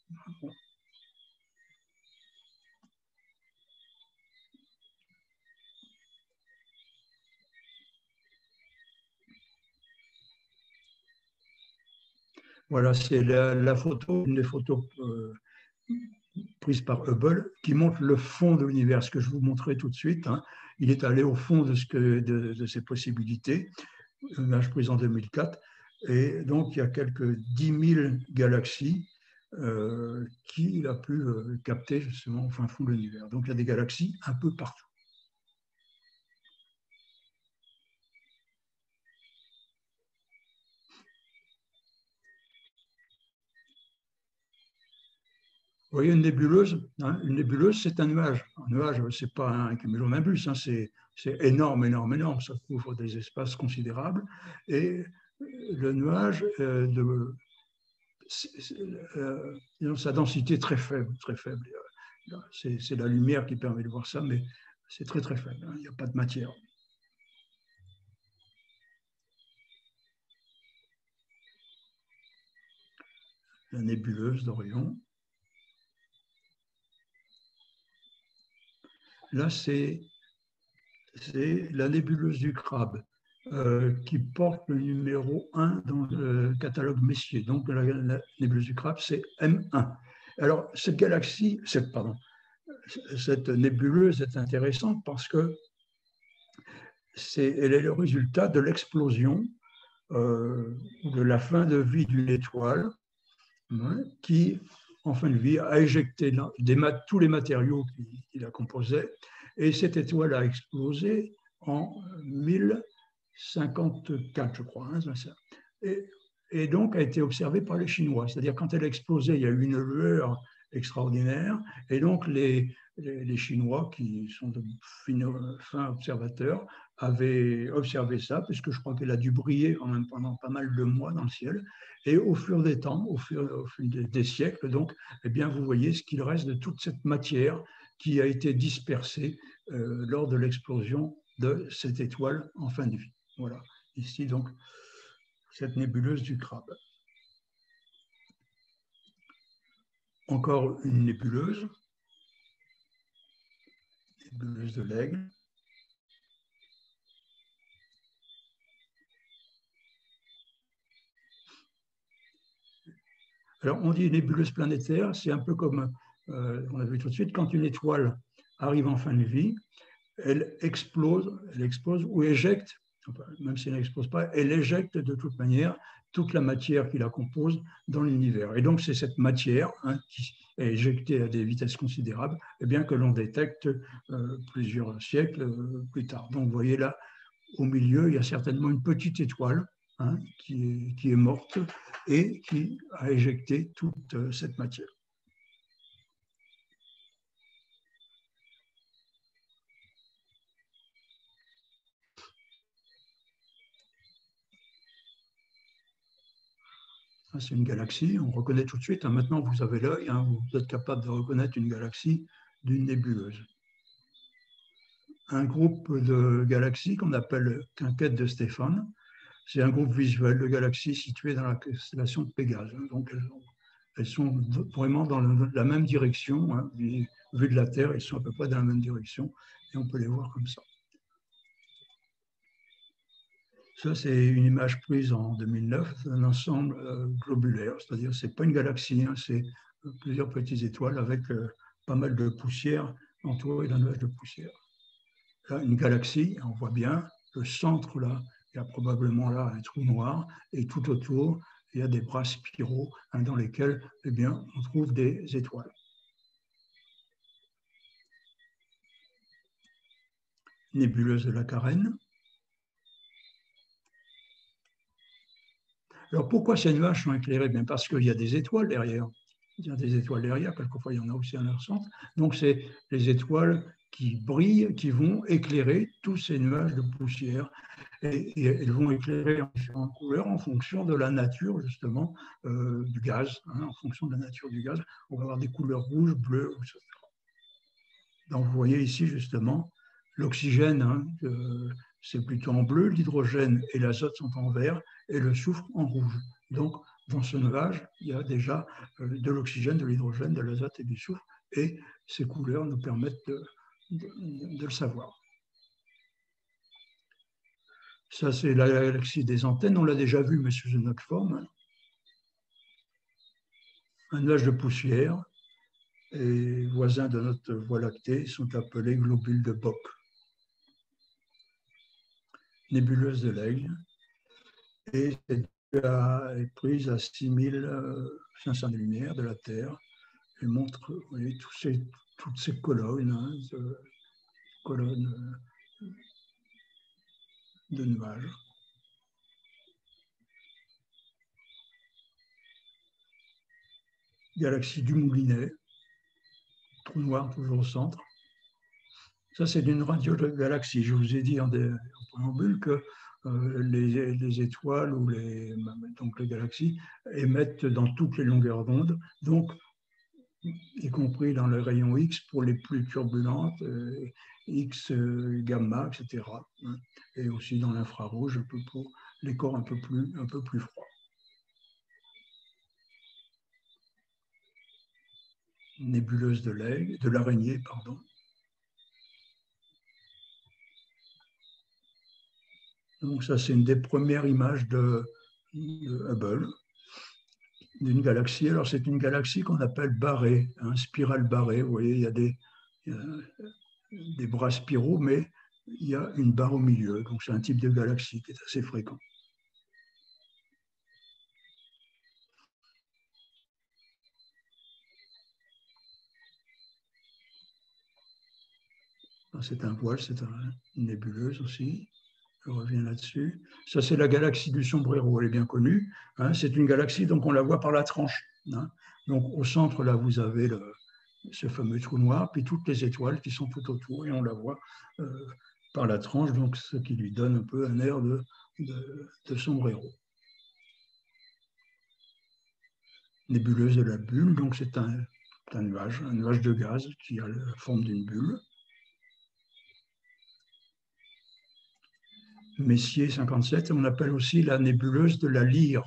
Voilà, c'est la photo, une des photos prise par Hubble, qui montre le fond de l'univers, ce que je vous montrerai tout de suite. Hein. Il est allé au fond de ses possibilités, une image prise en 2004. Et donc, il y a quelques 10 000 galaxies qu'il a pu capter justement au fin fond de l'univers. Donc, il y a des galaxies un peu partout. Vous voyez une nébuleuse, hein, une nébuleuse, c'est un nuage. Un nuage, ce n'est pas un cumulonimbus, hein, c'est énorme, énorme, énorme. Ça couvre des espaces considérables. Et le nuage, sa densité très faible, très faible. C'est la lumière qui permet de voir ça, mais c'est très, très faible. Hein, il n'y a pas de matière. La nébuleuse d'Orion. Là, c'est la nébuleuse du Crabe qui porte le numéro 1 dans le catalogue Messier. Donc, la nébuleuse du Crabe, c'est M1. Alors, cette nébuleuse est intéressante parce que elle est le résultat de l'explosion de la fin de vie d'une étoile, hein, qui, en fin de vie, a éjecté tous les matériaux qui la composaient. Et cette étoile a explosé en 1054, je crois. Hein, et donc a été observée par les Chinois. C'est-à-dire quand elle a explosé, il y a eu une lueur extraordinaire. Et donc, les Chinois, qui sont de fins observateurs, avaient observé ça, puisque je crois qu'elle a dû briller pendant pas mal de mois dans le ciel. Et au fur des temps, au fur des siècles, donc, eh bien, vous voyez ce qu'il reste de toute cette matière qui a été dispersée lors de l'explosion de cette étoile en fin de vie. Voilà, ici donc, cette nébuleuse du Crabe. Encore une nébuleuse de l'Aigle. Alors, on dit nébuleuse planétaire, c'est un peu comme, on a vu tout de suite, quand une étoile arrive en fin de vie, elle explose ou éjecte, même si elle n'explose pas, elle éjecte de toute manière toute la matière qui la compose dans l'univers. Et donc, c'est cette matière qui est éjectée à des vitesses considérables, eh bien, que l'on détecte plusieurs siècles plus tard. Donc, vous voyez là, au milieu, il y a certainement une petite étoile qui est morte et qui a éjecté toute cette matière. C'est une galaxie, on reconnaît tout de suite. Maintenant, vous avez l'œil, vous êtes capable de reconnaître une galaxie d'une nébuleuse. Un groupe de galaxies qu'on appelle quinquette de Stéphane, c'est un groupe visuel de galaxies situées dans la constellation de Pégase. Donc, elles sont vraiment dans la même direction. Vu de la Terre, elles sont à peu près dans la même direction et on peut les voir comme ça. Ça, c'est une image prise en 2009 d'un ensemble globulaire, c'est-à-dire ce n'est pas une galaxie, c'est plusieurs petites étoiles avec pas mal de poussière entourée d'un nuage de poussière. Là, une galaxie, on voit bien, le centre là, il y a probablement là un trou noir, et tout autour, il y a des bras spiraux dans lesquels eh bien, on trouve des étoiles. Nébuleuse de la Carène. Alors, pourquoi ces nuages sont éclairés? Bien parce qu'il y a des étoiles derrière. Il y a des étoiles derrière, quelquefois il y en a aussi à leur centre. Donc, c'est les étoiles qui brillent, qui vont éclairer tous ces nuages de poussière. Et elles vont éclairer en différentes couleurs en fonction de la nature, justement, du gaz. En fonction de la nature du gaz, on va avoir des couleurs rouges, bleues, etc. Donc, vous voyez ici, justement, l'oxygène, c'est plutôt en bleu, l'hydrogène et l'azote sont en vert, et le soufre en rouge. Donc, dans ce nuage, il y a déjà de l'oxygène, de l'hydrogène, de l'azote et du soufre, et ces couleurs nous permettent de le savoir. Ça, c'est la galaxie des antennes, on l'a déjà vu, mais sous une autre forme. Un nuage de poussière, et voisins de notre Voie lactée sont appelés globules de Bock. Nébuleuse de l'Aigle, et cette est prise à 6500 lumières de la Terre. Elle montre, vous voyez, toutes ces colonnes, colonnes de nuages. Galaxie du Moulinet, trou noir toujours au centre. Ça, c'est d'une radiogalaxie. Je vous ai dit en préambule que les étoiles ou donc les galaxies émettent dans toutes les longueurs d'onde, donc y compris dans les rayons X pour les plus turbulentes, X, gamma, etc. Et aussi dans l'infrarouge un peu pour les corps un peu plus froids. Nébuleuse de l'araignée, pardon. Donc ça, c'est une des premières images de Hubble, d'une galaxie. Alors c'est une galaxie qu'on appelle barrée, spirale barrée. Vous voyez, il y a des bras spiraux, mais il y a une barre au milieu. Donc c'est un type de galaxie qui est assez fréquent. C'est un voile, c'est une nébuleuse aussi. Je reviens là-dessus. Ça, c'est la galaxie du sombrero, elle est bien connue. C'est une galaxie, donc on la voit par la tranche. Donc au centre, là, vous avez ce fameux trou noir, puis toutes les étoiles qui sont tout autour, et on la voit par la tranche, donc ce qui lui donne un peu un air de sombrero. Nébuleuse de la bulle, donc c'est un nuage de gaz qui a la forme d'une bulle. Messier 57, on appelle aussi la nébuleuse de la Lyre,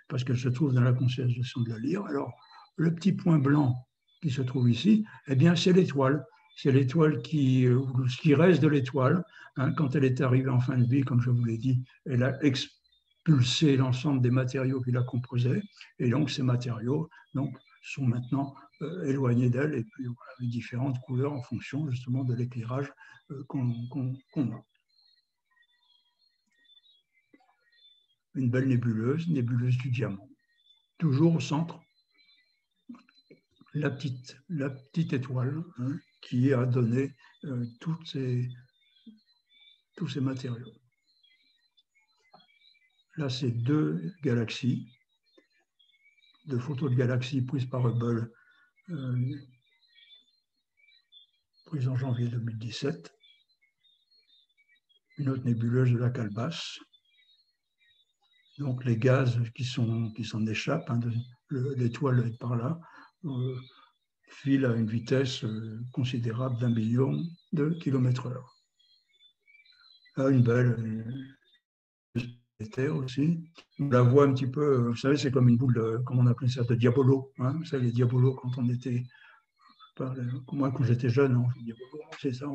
parce qu'elle se trouve dans la constellation de la Lyre. Alors, le petit point blanc qui se trouve ici, eh bien, c'est l'étoile. C'est l'étoile ce qui reste de l'étoile. Hein, quand elle est arrivée en fin de vie, comme je vous l'ai dit, elle a expulsé l'ensemble des matériaux qui la composaient. Et donc, ces matériaux sont maintenant éloignés d'elle et puis avec différentes couleurs en fonction justement de l'éclairage qu'on a. Une belle nébuleuse du diamant. Toujours au centre, la petite étoile qui a donné tous ces matériaux. Là, c'est deux galaxies, deux photos de galaxies prises par Hubble, prises en janvier 2017. Une autre nébuleuse de la Calebasse. Donc les gaz qui s'en échappent, l'étoile est par là, file à une vitesse considérable d'1 million de km/h. Là, une belle Terre aussi. On la voit un petit peu, vous savez, c'est comme une boule, comment on appelait ça, de diabolo. Hein, vous savez, les diabolos, quand on était, moi quand j'étais jeune, on dit diabolo, c'est ça,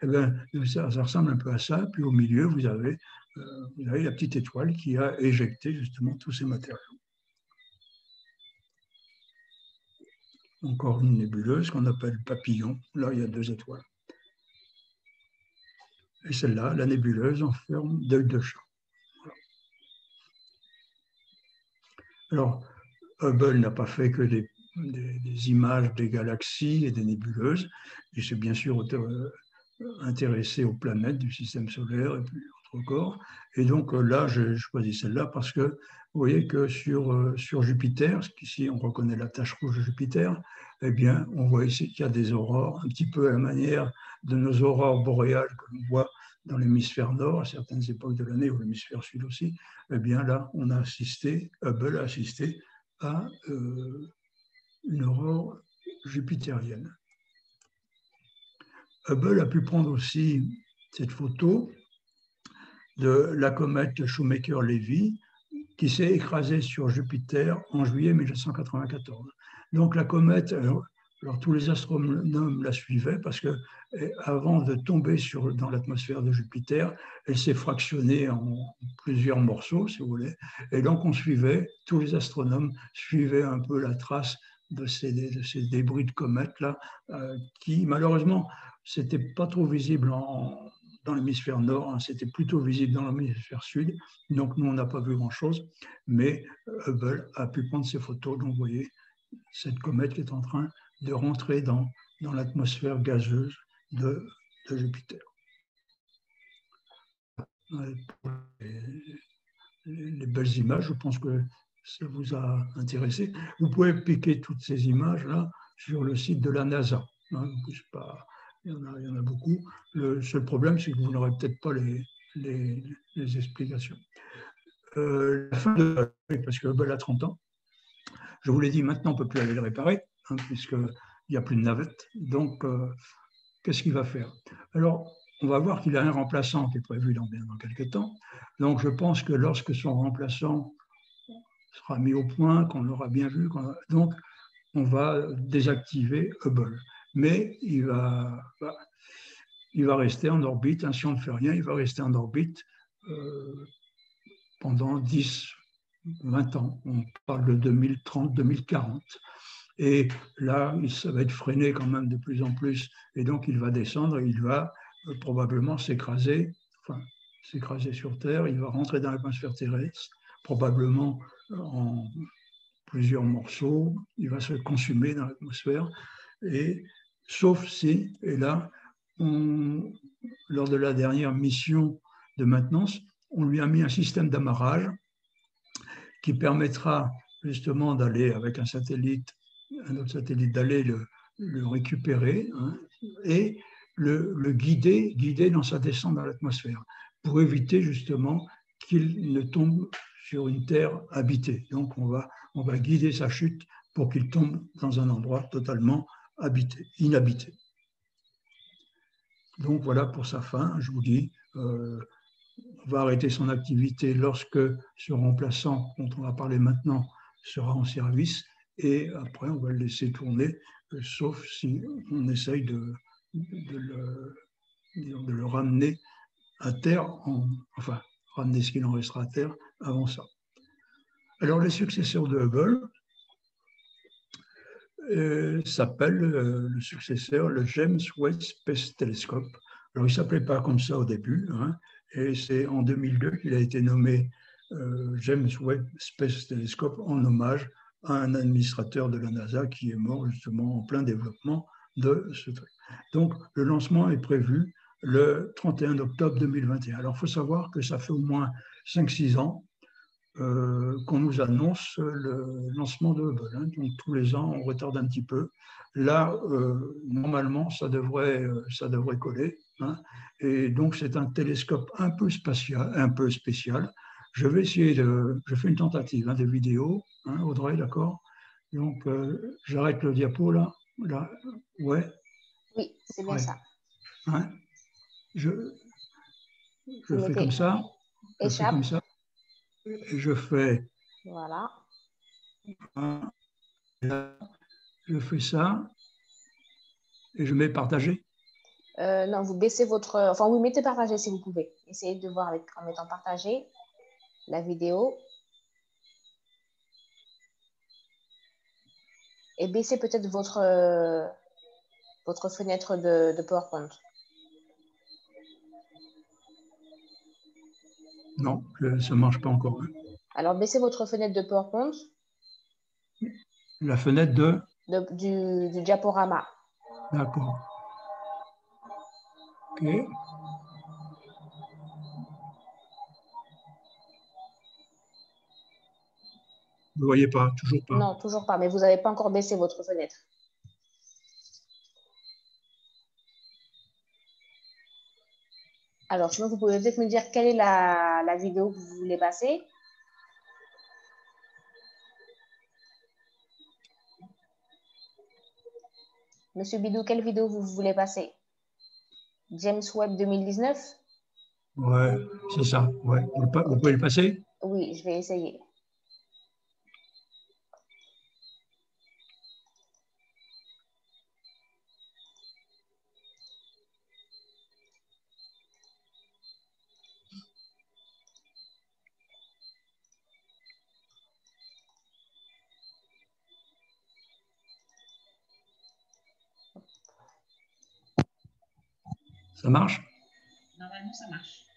eh bien, ça ressemble un peu à ça. Puis au milieu, vous avez la petite étoile qui a éjecté justement tous ces matériaux. Encore une nébuleuse qu'on appelle papillon. Là, il y a deux étoiles. Et celle-là, la nébuleuse en forme d'œil de chat. Voilà. Alors, Hubble n'a pas fait que des images des galaxies et des nébuleuses. Il s'est bien sûr intéressé aux planètes du système solaire et puis autres corps. Et donc là, j'ai choisi celle-là parce que vous voyez que sur Jupiter, ici on reconnaît la tache rouge de Jupiter, eh bien, on voit ici qu'il y a des aurores, un petit peu à la manière de nos aurores boréales que l'on voit dans l'hémisphère nord à certaines époques de l'année, ou l'hémisphère sud aussi. Eh bien là, Hubble a assisté à une aurore jupitérienne. Hubble a pu prendre aussi cette photo de la comète Shoemaker-Levy qui s'est écrasée sur Jupiter en juillet 1994. Donc la comète, alors tous les astronomes la suivaient parce que avant de tomber dans l'atmosphère de Jupiter, elle s'est fractionnée en plusieurs morceaux, si vous voulez. Et donc tous les astronomes suivaient un peu la trace de ces débris de comètes-là, qui malheureusement, c'était pas trop visible dans l'hémisphère nord, hein, c'était plutôt visible dans l'hémisphère sud, donc nous on n'a pas vu grand-chose, mais Hubble a pu prendre ces photos, donc vous voyez cette comète qui est en train de rentrer dans l'atmosphère gazeuse de Jupiter. Les belles images, je pense que ça vous a intéressé. Vous pouvez piquer toutes ces images-là sur le site de la NASA. Hein, il y en a beaucoup. Le seul problème, c'est que vous n'aurez peut-être pas les explications. La fin de parce que Hubble a 30 ans. Je vous l'ai dit, maintenant, on ne peut plus aller le réparer, hein, puisqu'il n'y a plus de navette. Donc, qu'est-ce qu'il va faire? Alors, on va voir qu'il a un remplaçant qui est prévu dans quelques temps. Donc, je pense que lorsque son remplaçant sera mis au point, qu'on l'aura bien vu, donc, on va désactiver Hubble. Mais il va rester en orbite, hein, si on ne fait rien, il va rester en orbite pendant 10, 20 ans. On parle de 2030, 2040. Et là, ça va être freiné quand même de plus en plus. Et donc, il va descendre et il va probablement s'écraser sur Terre. Il va rentrer dans l'atmosphère terrestre, probablement en plusieurs morceaux. Il va se consumer dans l'atmosphère. Et sauf si, et là, lors de la dernière mission de maintenance, on lui a mis un système d'amarrage qui permettra justement d'aller avec un satellite d'aller le récupérer, hein, et le guider dans sa descente dans l'atmosphère, pour éviter justement qu'il ne tombe sur une terre habitée. Donc on va guider sa chute pour qu'il tombe dans un endroit totalement inhabité. Donc voilà pour sa fin, je vous dis, on va arrêter son activité lorsque ce remplaçant dont on va parler maintenant sera en service, et après on va le laisser tourner, sauf si on essaye de le ramener à terre, enfin ramener ce qu'il en restera à terre avant ça. Alors les successeurs de Hubble s'appelle le successeur le James Webb Space Telescope. Alors, il ne s'appelait pas comme ça au début, hein, et c'est en 2002 qu'il a été nommé James Webb Space Telescope en hommage à un administrateur de la NASA qui est mort justement en plein développement de ce truc. Donc, le lancement est prévu le 31 octobre 2021. Alors, il faut savoir que ça fait au moins 5-6 ans qu'on nous annonce le lancement de Hubble. Hein. Donc, tous les ans, on retarde un petit peu. Là, normalement, ça devrait coller. Hein. Et donc, c'est un télescope un peu spécial. Je vais essayer je fais une tentative de vidéo, hein, Audrey, d'accord? Donc, j'arrête le diapo là. Ouais. Oui, c'est bien ça. Hein? Je fais comme ça. Je fais comme ça. Et je fais. Voilà. Je fais ça et je mets partager. Non, vous baissez votre... Enfin, oui, mettez partager si vous pouvez. Essayez de voir en mettant partager la vidéo. Et baissez peut-être votre fenêtre de PowerPoint. Non, ça ne marche pas encore. Alors, baissez votre fenêtre de PowerPoint. La fenêtre du diaporama. D'accord. OK. Vous ne voyez pas, toujours pas. Non, toujours pas, mais vous n'avez pas encore baissé votre fenêtre. Alors, sinon, vous pouvez peut-être me dire quelle est la vidéo que vous voulez passer. Monsieur Bidou, quelle vidéo vous voulez passer? James Webb 2019? Ouais, c'est ça. Ouais. Vous pouvez le passer? Oui, je vais essayer. Ça marche? Normalement, ça marche.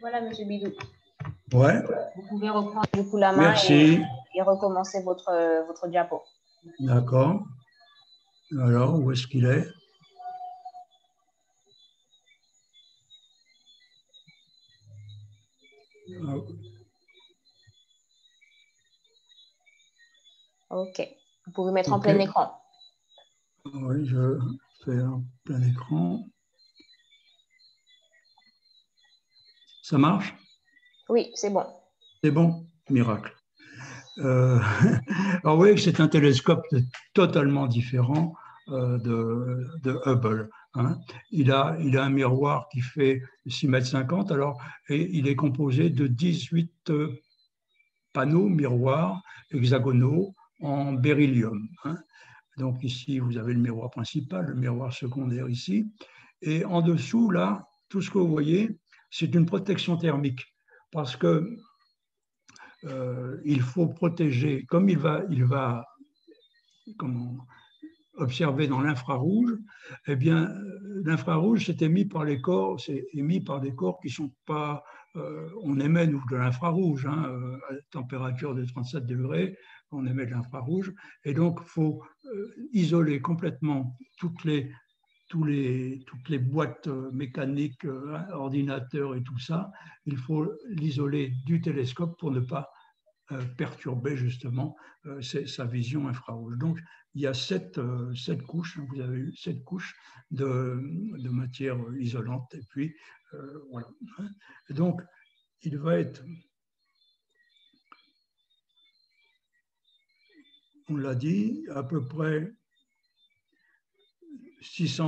Voilà, Monsieur Bidou. Ouais. Vous pouvez reprendre du coup la main Merci. et recommencer votre diapo. D'accord. Alors, où est-ce qu'il est? OK. Vous pouvez mettre en plein écran. Oui, je fais en plein écran. Ça marche? Oui, c'est bon. C'est bon? Miracle. Alors oui, c'est un télescope totalement différent de Hubble. Hein. Il a un miroir qui fait 6,50 m, alors, et il est composé de 18 panneaux miroirs hexagonaux en beryllium. Hein. Donc ici, vous avez le miroir principal, le miroir secondaire ici. Et en dessous, là, tout ce que vous voyez, c'est une protection thermique. Parce que il faut protéger, comme il va observer dans l'infrarouge, eh bien, l'infrarouge, c'est émis par des corps qui ne sont pas... on émet, nous, de l'infrarouge, hein, à température de 37 degrés, on émet de l'infrarouge, et donc il faut isoler complètement toutes les boîtes mécaniques, ordinateurs et tout ça. Il faut l'isoler du télescope pour ne pas perturber justement sa vision infrarouge. Donc, il y a sept couches, vous avez eu 7 couches de matière isolante, et puis voilà. Donc, il va être, on l'a dit, à peu près 6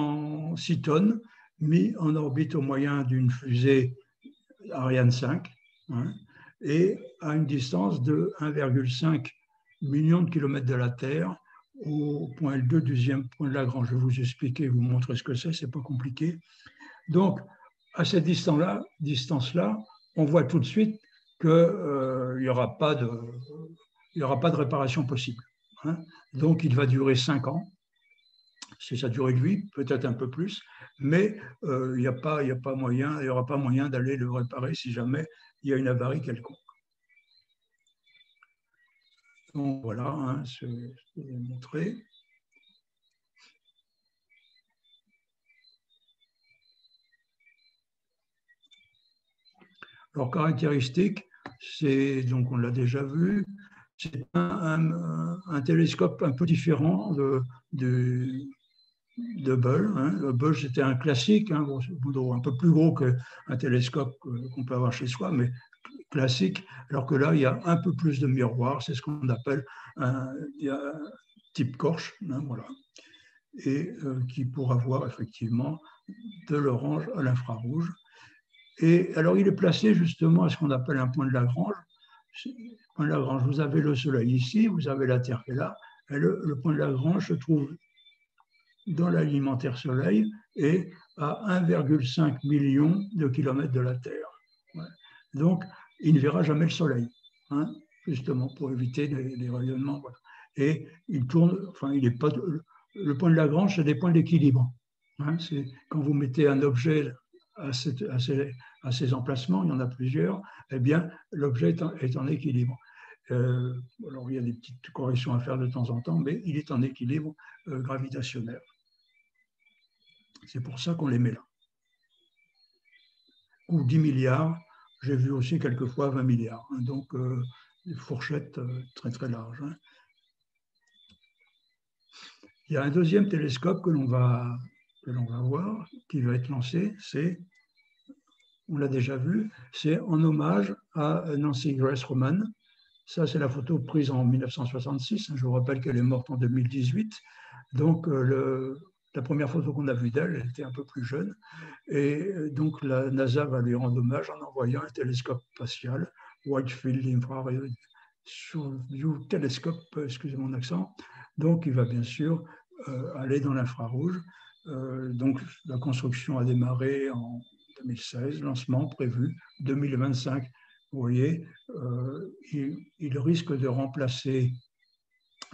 tonnes mis en orbite au moyen d'une fusée Ariane 5, hein, et à une distance de 1,5 million de kilomètres de la Terre, au point L2, deuxième point de Lagrange. Je vais vous expliquer, vous montrer ce que c'est pas compliqué. Donc, à cette distance-là, on voit tout de suite qu'il n'y aura pas de réparation possible. Hein. Donc, il va durer 5 ans. C'est sa durée de vie, peut-être un peu plus, mais il n'y aura pas moyen d'aller le réparer si jamais il y a une avarie quelconque. Donc voilà, hein, je vais vous montrer. Alors, caractéristique, donc on l'a déjà vu, c'est un télescope un peu différent de Hubble. Hein. Hubble, c'était un classique, hein, un peu plus gros qu'un télescope qu'on peut avoir chez soi, mais classique, alors que là, il y a un peu plus de miroirs, c'est ce qu'on appelle un type Korsch, hein, voilà, et qui pourra voir effectivement de l'orange à l'infrarouge. Et alors, il est placé justement à ce qu'on appelle un point de Lagrange. Point de Lagrange, vous avez le Soleil ici, vous avez la Terre qui est là, et le point de Lagrange se trouve dans l'alimentaire Soleil et à 1,5 million de kilomètres de la Terre. Ouais. Donc, il ne verra jamais le Soleil, hein, justement, pour éviter les rayonnements. Voilà. Et il tourne, enfin, il n'est pas. Le point de Lagrange, c'est des points d'équilibre. Hein, c'est quand vous mettez un objet à ces emplacements, il y en a plusieurs, eh bien, l'objet est en équilibre. Alors, il y a des petites corrections à faire de temps en temps, mais il est en équilibre gravitationnel. C'est pour ça qu'on les met là. Ou 10 milliards, j'ai vu aussi quelquefois 20 milliards. Hein, donc, des fourchettes très très larges. Hein. Il y a un deuxième télescope que l'on va voir, qui va être lancé, on l'a déjà vu, c'est en hommage à Nancy Grace Roman. Ça, c'est la photo prise en 1966. Je vous rappelle qu'elle est morte en 2018. Donc, la première photo qu'on a vue d'elle, elle était un peu plus jeune. Et donc, la NASA va lui rendre hommage en envoyant un télescope spatial, Whitefield Infrared Surview Telescope, excusez mon accent. Donc, il va bien sûr aller dans l'infrarouge. Donc, la construction a démarré en 2016, lancement prévu 2025. Vous voyez, il risque de remplacer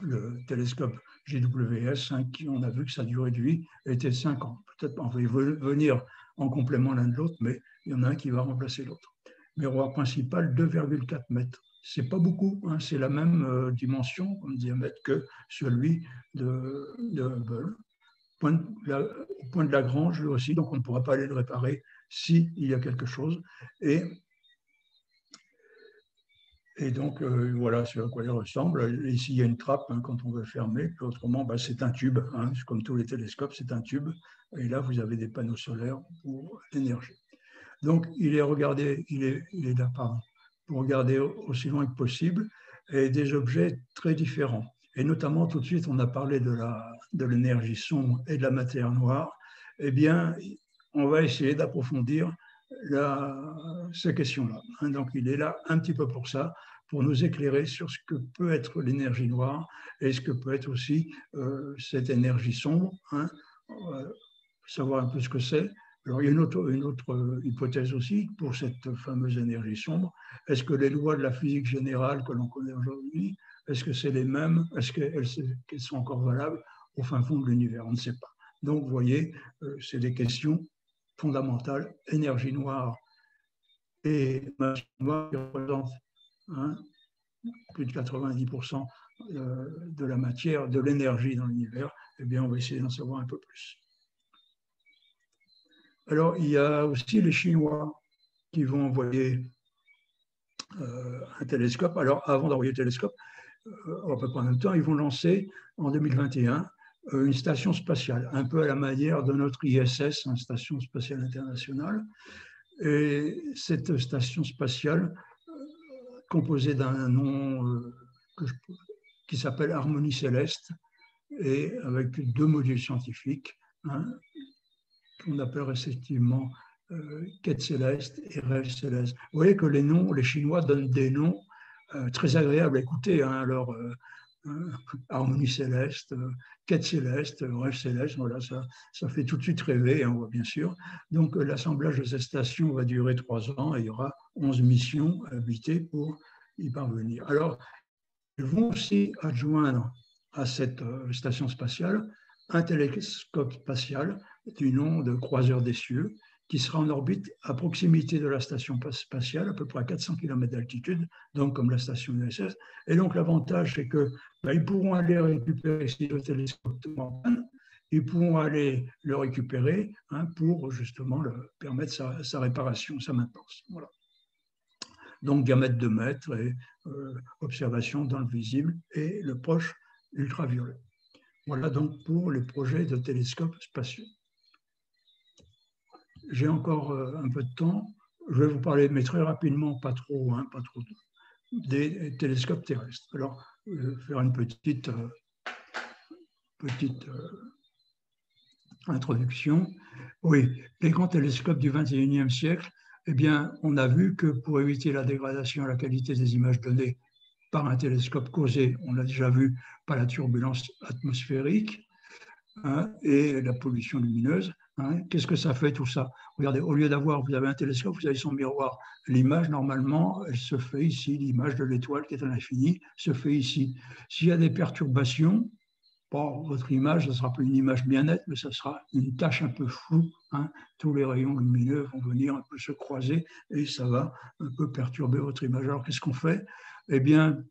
le télescope GWS, qui on a vu que sa durée de vie était 5 ans. Peut-être on va venir en complément l'un de l'autre, mais il y en a un qui va remplacer l'autre. Miroir principal, 2,4 mètres. C'est pas beaucoup, hein, c'est la même dimension en diamètre que celui de Hubble. Au point de Lagrange, lui aussi, donc on ne pourra pas aller le réparer s'il y a quelque chose. Et donc, voilà ce à quoi il ressemble. Ici, il y a une trappe hein, quand on veut fermer. Puis autrement, c'est un tube. Hein, comme tous les télescopes, c'est un tube. Et là, vous avez des panneaux solaires pour l'énergie. Donc, il est là pour regarder aussi loin que possible et des objets très différents. Et notamment, tout de suite, on a parlé de l'énergie sombre et de la matière noire. Eh bien, on va essayer d'approfondir ces questions-là. Hein. Donc, il est là un petit peu pour ça, pour nous éclairer sur ce que peut être l'énergie noire et ce que peut être aussi cette énergie sombre, hein, savoir un peu ce que c'est. Alors, il y a une autre hypothèse aussi pour cette fameuse énergie sombre. Est-ce que les lois de la physique générale que l'on connaît aujourd'hui, est-ce que c'est les mêmes? Est-ce qu'elles sont encore valables au fin fond de l'univers? On ne sait pas. Donc, vous voyez, c'est des questions fondamentales. Énergie noire et matière noire qui représentent plus de 90% de la matière, de l'énergie dans l'univers. Eh bien, on va essayer d'en savoir un peu plus. Alors, il y a aussi les Chinois qui vont envoyer un télescope. Alors, avant d'envoyer le télescope, à peu près en même temps, ils vont lancer en 2021 une station spatiale, un peu à la manière de notre ISS, une station spatiale internationale. Et cette station spatiale, composée d'un nom qui s'appelle Harmonie Céleste, et avec 2 modules scientifiques, qu'on appelle respectivement Quête Céleste et Rêve Céleste. Vous voyez que les Chinois donnent des noms très agréables à écouter. Hein, alors, Harmonie Céleste, Quête Céleste, Rêve Céleste, voilà, ça fait tout de suite rêver, hein, bien sûr. Donc, l'assemblage de cette station va durer 3 ans et il y aura 11 missions habitées pour y parvenir. Alors, ils vont aussi adjoindre à cette station spatiale un télescope spatial du nom de Croiseur des cieux, qui sera en orbite à proximité de la station spatiale, à peu près à 400 km d'altitude, donc comme la station ISS. Et donc l'avantage, c'est qu'ils pourront aller récupérer, si le télescope tombe en panne, ils pourront aller le récupérer pour justement permettre sa réparation, sa maintenance. Voilà. Donc diamètre 2 mètres et observation dans le visible et le proche ultraviolet. Voilà donc pour les projets de télescopes spatiaux. J'ai encore un peu de temps. Je vais vous parler, mais très rapidement, pas trop, des télescopes terrestres. Alors, je vais faire une petite introduction. Oui, les grands télescopes du XXIe siècle, eh bien, on a vu que pour éviter la dégradation de la qualité des images données par un télescope causé, on l'a déjà vu, par la turbulence atmosphérique et la pollution lumineuse. Qu'est-ce que ça fait tout ça? Regardez, au lieu vous avez un télescope, vous avez son miroir. L'image, normalement, elle se fait ici. L'image de l'étoile qui est à l'infini se fait ici. S'il y a des perturbations, votre image, ce ne sera pas une image bien nette, mais ce sera une tache un peu floue. Tous les rayons lumineux vont venir un peu se croiser et ça va un peu perturber votre image. Alors, qu'est-ce qu'on fait? Eh bien,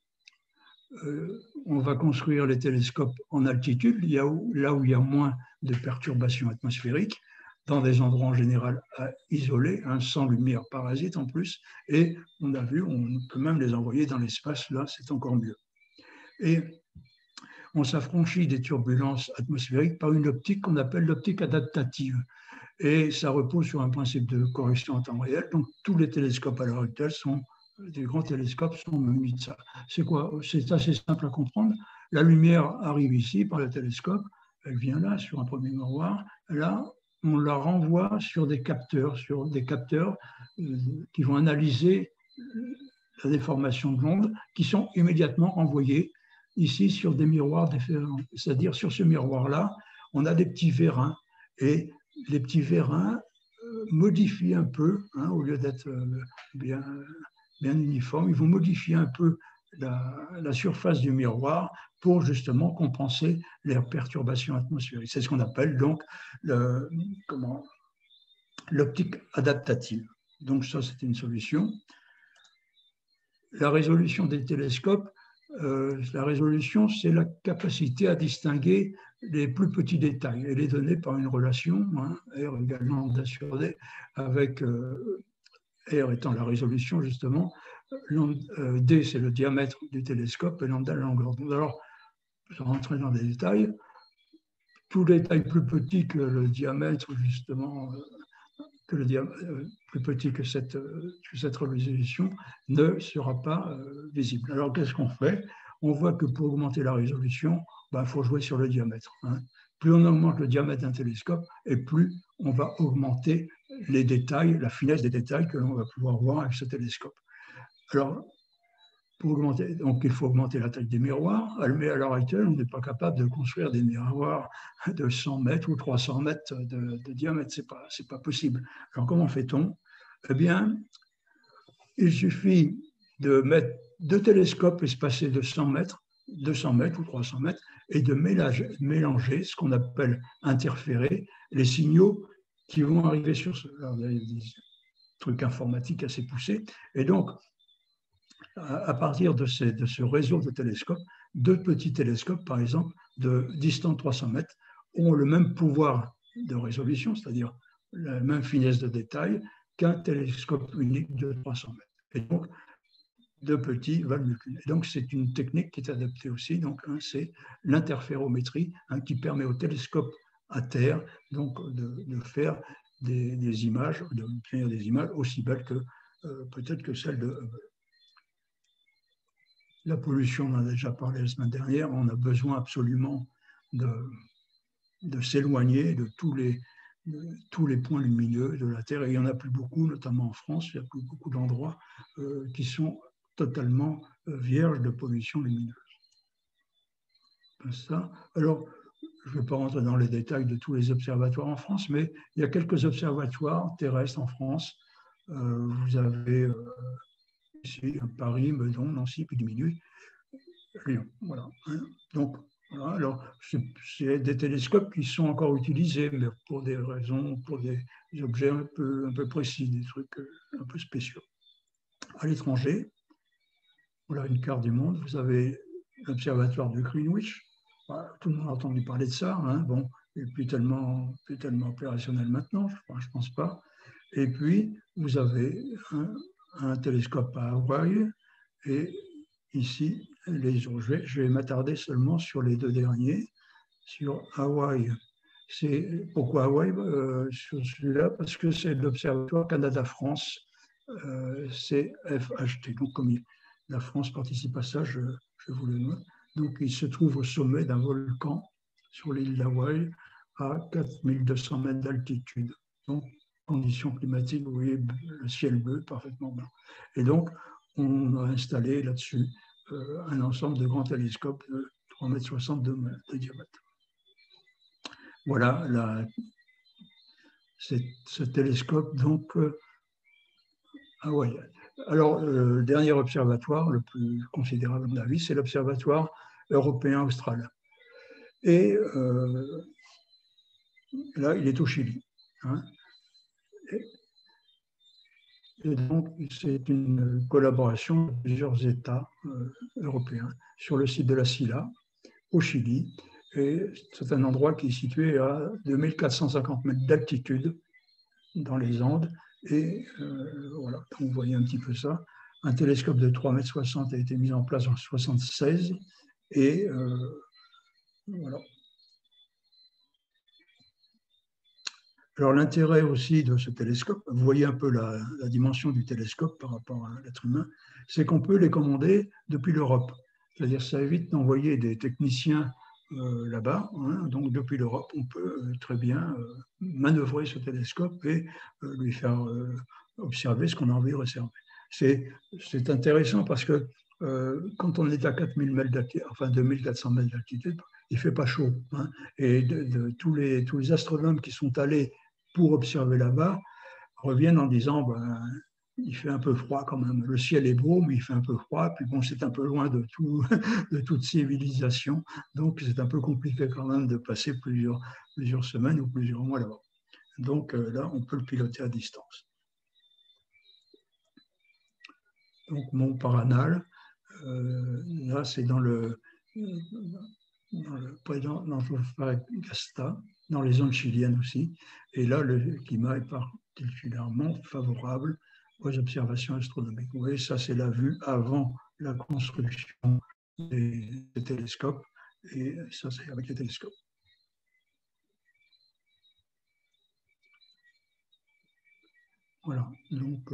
on va construire les télescopes en altitude, là où il y a moins de perturbations atmosphériques, dans des endroits en général isolés, sans lumière parasite en plus, et on a vu, on peut même les envoyer dans l'espace, là c'est encore mieux. Et on s'affranchit des turbulences atmosphériques par une optique qu'on appelle l'optique adaptative. Et ça repose sur un principe de correction en temps réel. Donc, tous les télescopes à l'heure actuelle des grands télescopes sont munis de ça. C'est quoi? C'est assez simple à comprendre. La lumière arrive ici par le télescope, elle vient là, sur un premier miroir. Là, on la renvoie sur des capteurs qui vont analyser la déformation de l'onde, qui sont immédiatement envoyés ici sur des miroirs différents. C'est-à-dire, sur ce miroir-là, on a des petits vérins. Et les petits vérins modifient un peu, au lieu d'être bien uniformes, ils vont modifier un peu la surface du miroir pour justement compenser les perturbations atmosphériques. C'est ce qu'on appelle donc l'optique adaptative. Donc ça, c'est une solution. La résolution des télescopes, la résolution, c'est la capacité à distinguer les plus petits détails. Elle est donnée par une relation, R égale lambda sur D, avec R étant la résolution, justement. D, c'est le diamètre du télescope, et lambda, la longueur d'onde. Alors, sans rentrer dans des détails, tout détail plus petit que le diamètre, justement, plus petit que cette résolution ne sera pas visible. Alors, qu'est-ce qu'on fait? On voit que pour augmenter la résolution, il faut jouer sur le diamètre. Plus on augmente le diamètre d'un télescope, et plus on va augmenter les détails, la finesse des détails que l'on va pouvoir voir avec ce télescope. Alors, donc il faut augmenter la taille des miroirs, mais à l'heure actuelle, on n'est pas capable de construire des miroirs de 100 mètres ou 300 mètres de diamètre, c'est pas possible. Alors comment fait-on? Eh bien, il suffit de mettre deux télescopes espacés de 100 mètres, 200 mètres ou 300 mètres, et de mélanger ce qu'on appelle interférer les signaux qui vont arriver sur ce. Alors, il y a des trucs informatiques assez poussés, et donc, à partir de ce réseau de télescopes, deux petits télescopes, par exemple, de distance 300 mètres, ont le même pouvoir de résolution, c'est-à-dire la même finesse de détail qu'un télescope unique de 300 mètres. Et donc, deux petits valent mieux qu'une. Donc, c'est une technique qui est adaptée aussi. Donc, c'est l'interférométrie, qui permet au télescope à terre donc, de faire des images, d'obtenir des images aussi belles que peut-être que celles de Hubble. La pollution, on en a déjà parlé la semaine dernière, on a besoin absolument de s'éloigner de tous les points lumineux de la Terre. Et il n'y en a plus beaucoup, notamment en France, il n'y a plus beaucoup d'endroits qui sont totalement vierges de pollution lumineuse. Ça. Alors, je ne vais pas rentrer dans les détails de tous les observatoires en France, mais il y a quelques observatoires terrestres en France. Vous avez ici Paris, Meudon, Nancy, puis Minuit, Lyon. Voilà. Donc, voilà. Alors, c'est des télescopes qui sont encore utilisés, mais pour des raisons, pour des objets un peu précis, des trucs un peu spéciaux. À l'étranger, voilà une carte du monde. Vous avez l'observatoire de Greenwich. Voilà, tout le monde a entendu parler de ça. Bon, il n'est plus tellement opérationnel maintenant, je ne pense pas. Et puis, vous avez un télescope à Hawaï. Et ici, je vais m'attarder seulement sur les deux derniers. Sur Hawaï. Pourquoi Hawaï sur celui-là? Parce que c'est l'Observatoire Canada-France, CFHT. Donc, comme la France participe à ça, je vous le note. Donc, il se trouve au sommet d'un volcan sur l'île d'Hawaï à 4200 mètres d'altitude. Donc, conditions climatiques, vous voyez le ciel bleu, parfaitement blanc. Et donc, on a installé là-dessus un ensemble de grands télescopes de 3,62 m de diamètre. Voilà ce télescope, donc, hawaïen. Alors, le dernier observatoire, le plus considérable à mon avis, c'est l'Observatoire européen austral. Et là, il est au Chili. Et donc, c'est une collaboration de plusieurs États européens sur le site de la Silla, au Chili. Et c'est un endroit qui est situé à 2450 mètres d'altitude dans les Andes. Et voilà, vous voyez un petit peu ça. Un télescope de 3,60 m a été mis en place en 1976. Et Voilà. Alors l'intérêt aussi de ce télescope, vous voyez un peu la dimension du télescope par rapport à l'être humain, c'est qu'on peut les commander depuis l'Europe. C'est-à-dire ça évite d'envoyer des techniciens là-bas. Hein. Donc depuis l'Europe, on peut très bien manœuvrer ce télescope et lui faire observer ce qu'on a envie de observer. C'est intéressant parce que quand on est à 4000 mètres d'altitude, enfin 2400 mètres d'altitude, il ne fait pas chaud. Hein. Et tous les astronomes qui sont allés pour observer là-bas reviennent en disant ben, il fait un peu froid quand même. Le ciel est beau, mais il fait un peu froid. Puis bon, c'est un peu loin de toute civilisation. Donc, c'est un peu compliqué quand même de passer plusieurs semaines ou plusieurs mois là-bas. Donc, là, on peut le piloter à distance. Donc, Mont Paranal, là, c'est dans le Antofagasta, dans les zones chiliennes aussi. Et là, le climat est particulièrement favorable aux observations astronomiques. Vous voyez, ça, c'est la vue avant la construction des télescopes. Et ça, c'est avec les télescopes. Voilà. Donc,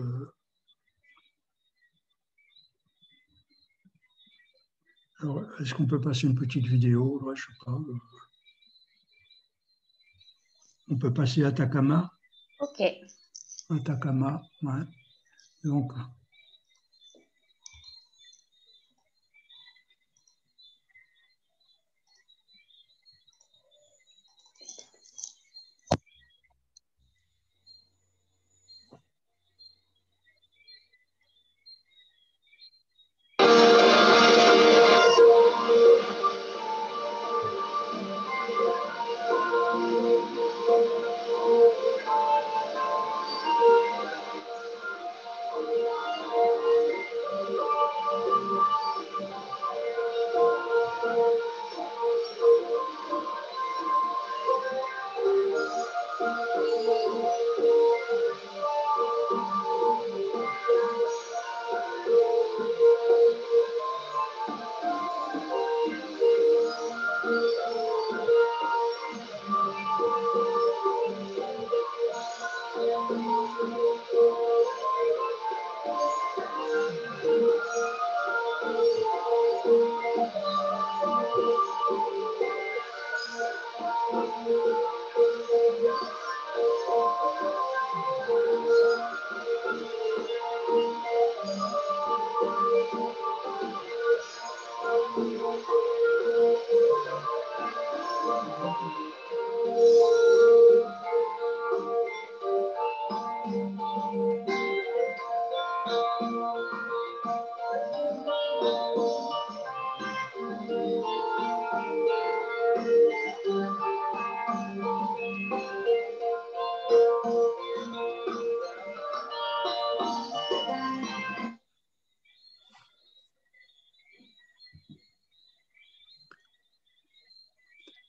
alors, est-ce qu'on peut passer une petite vidéo? Ouais, je ne sais pas. On peut passer à Atacama. OK. Atacama, ouais. Donc,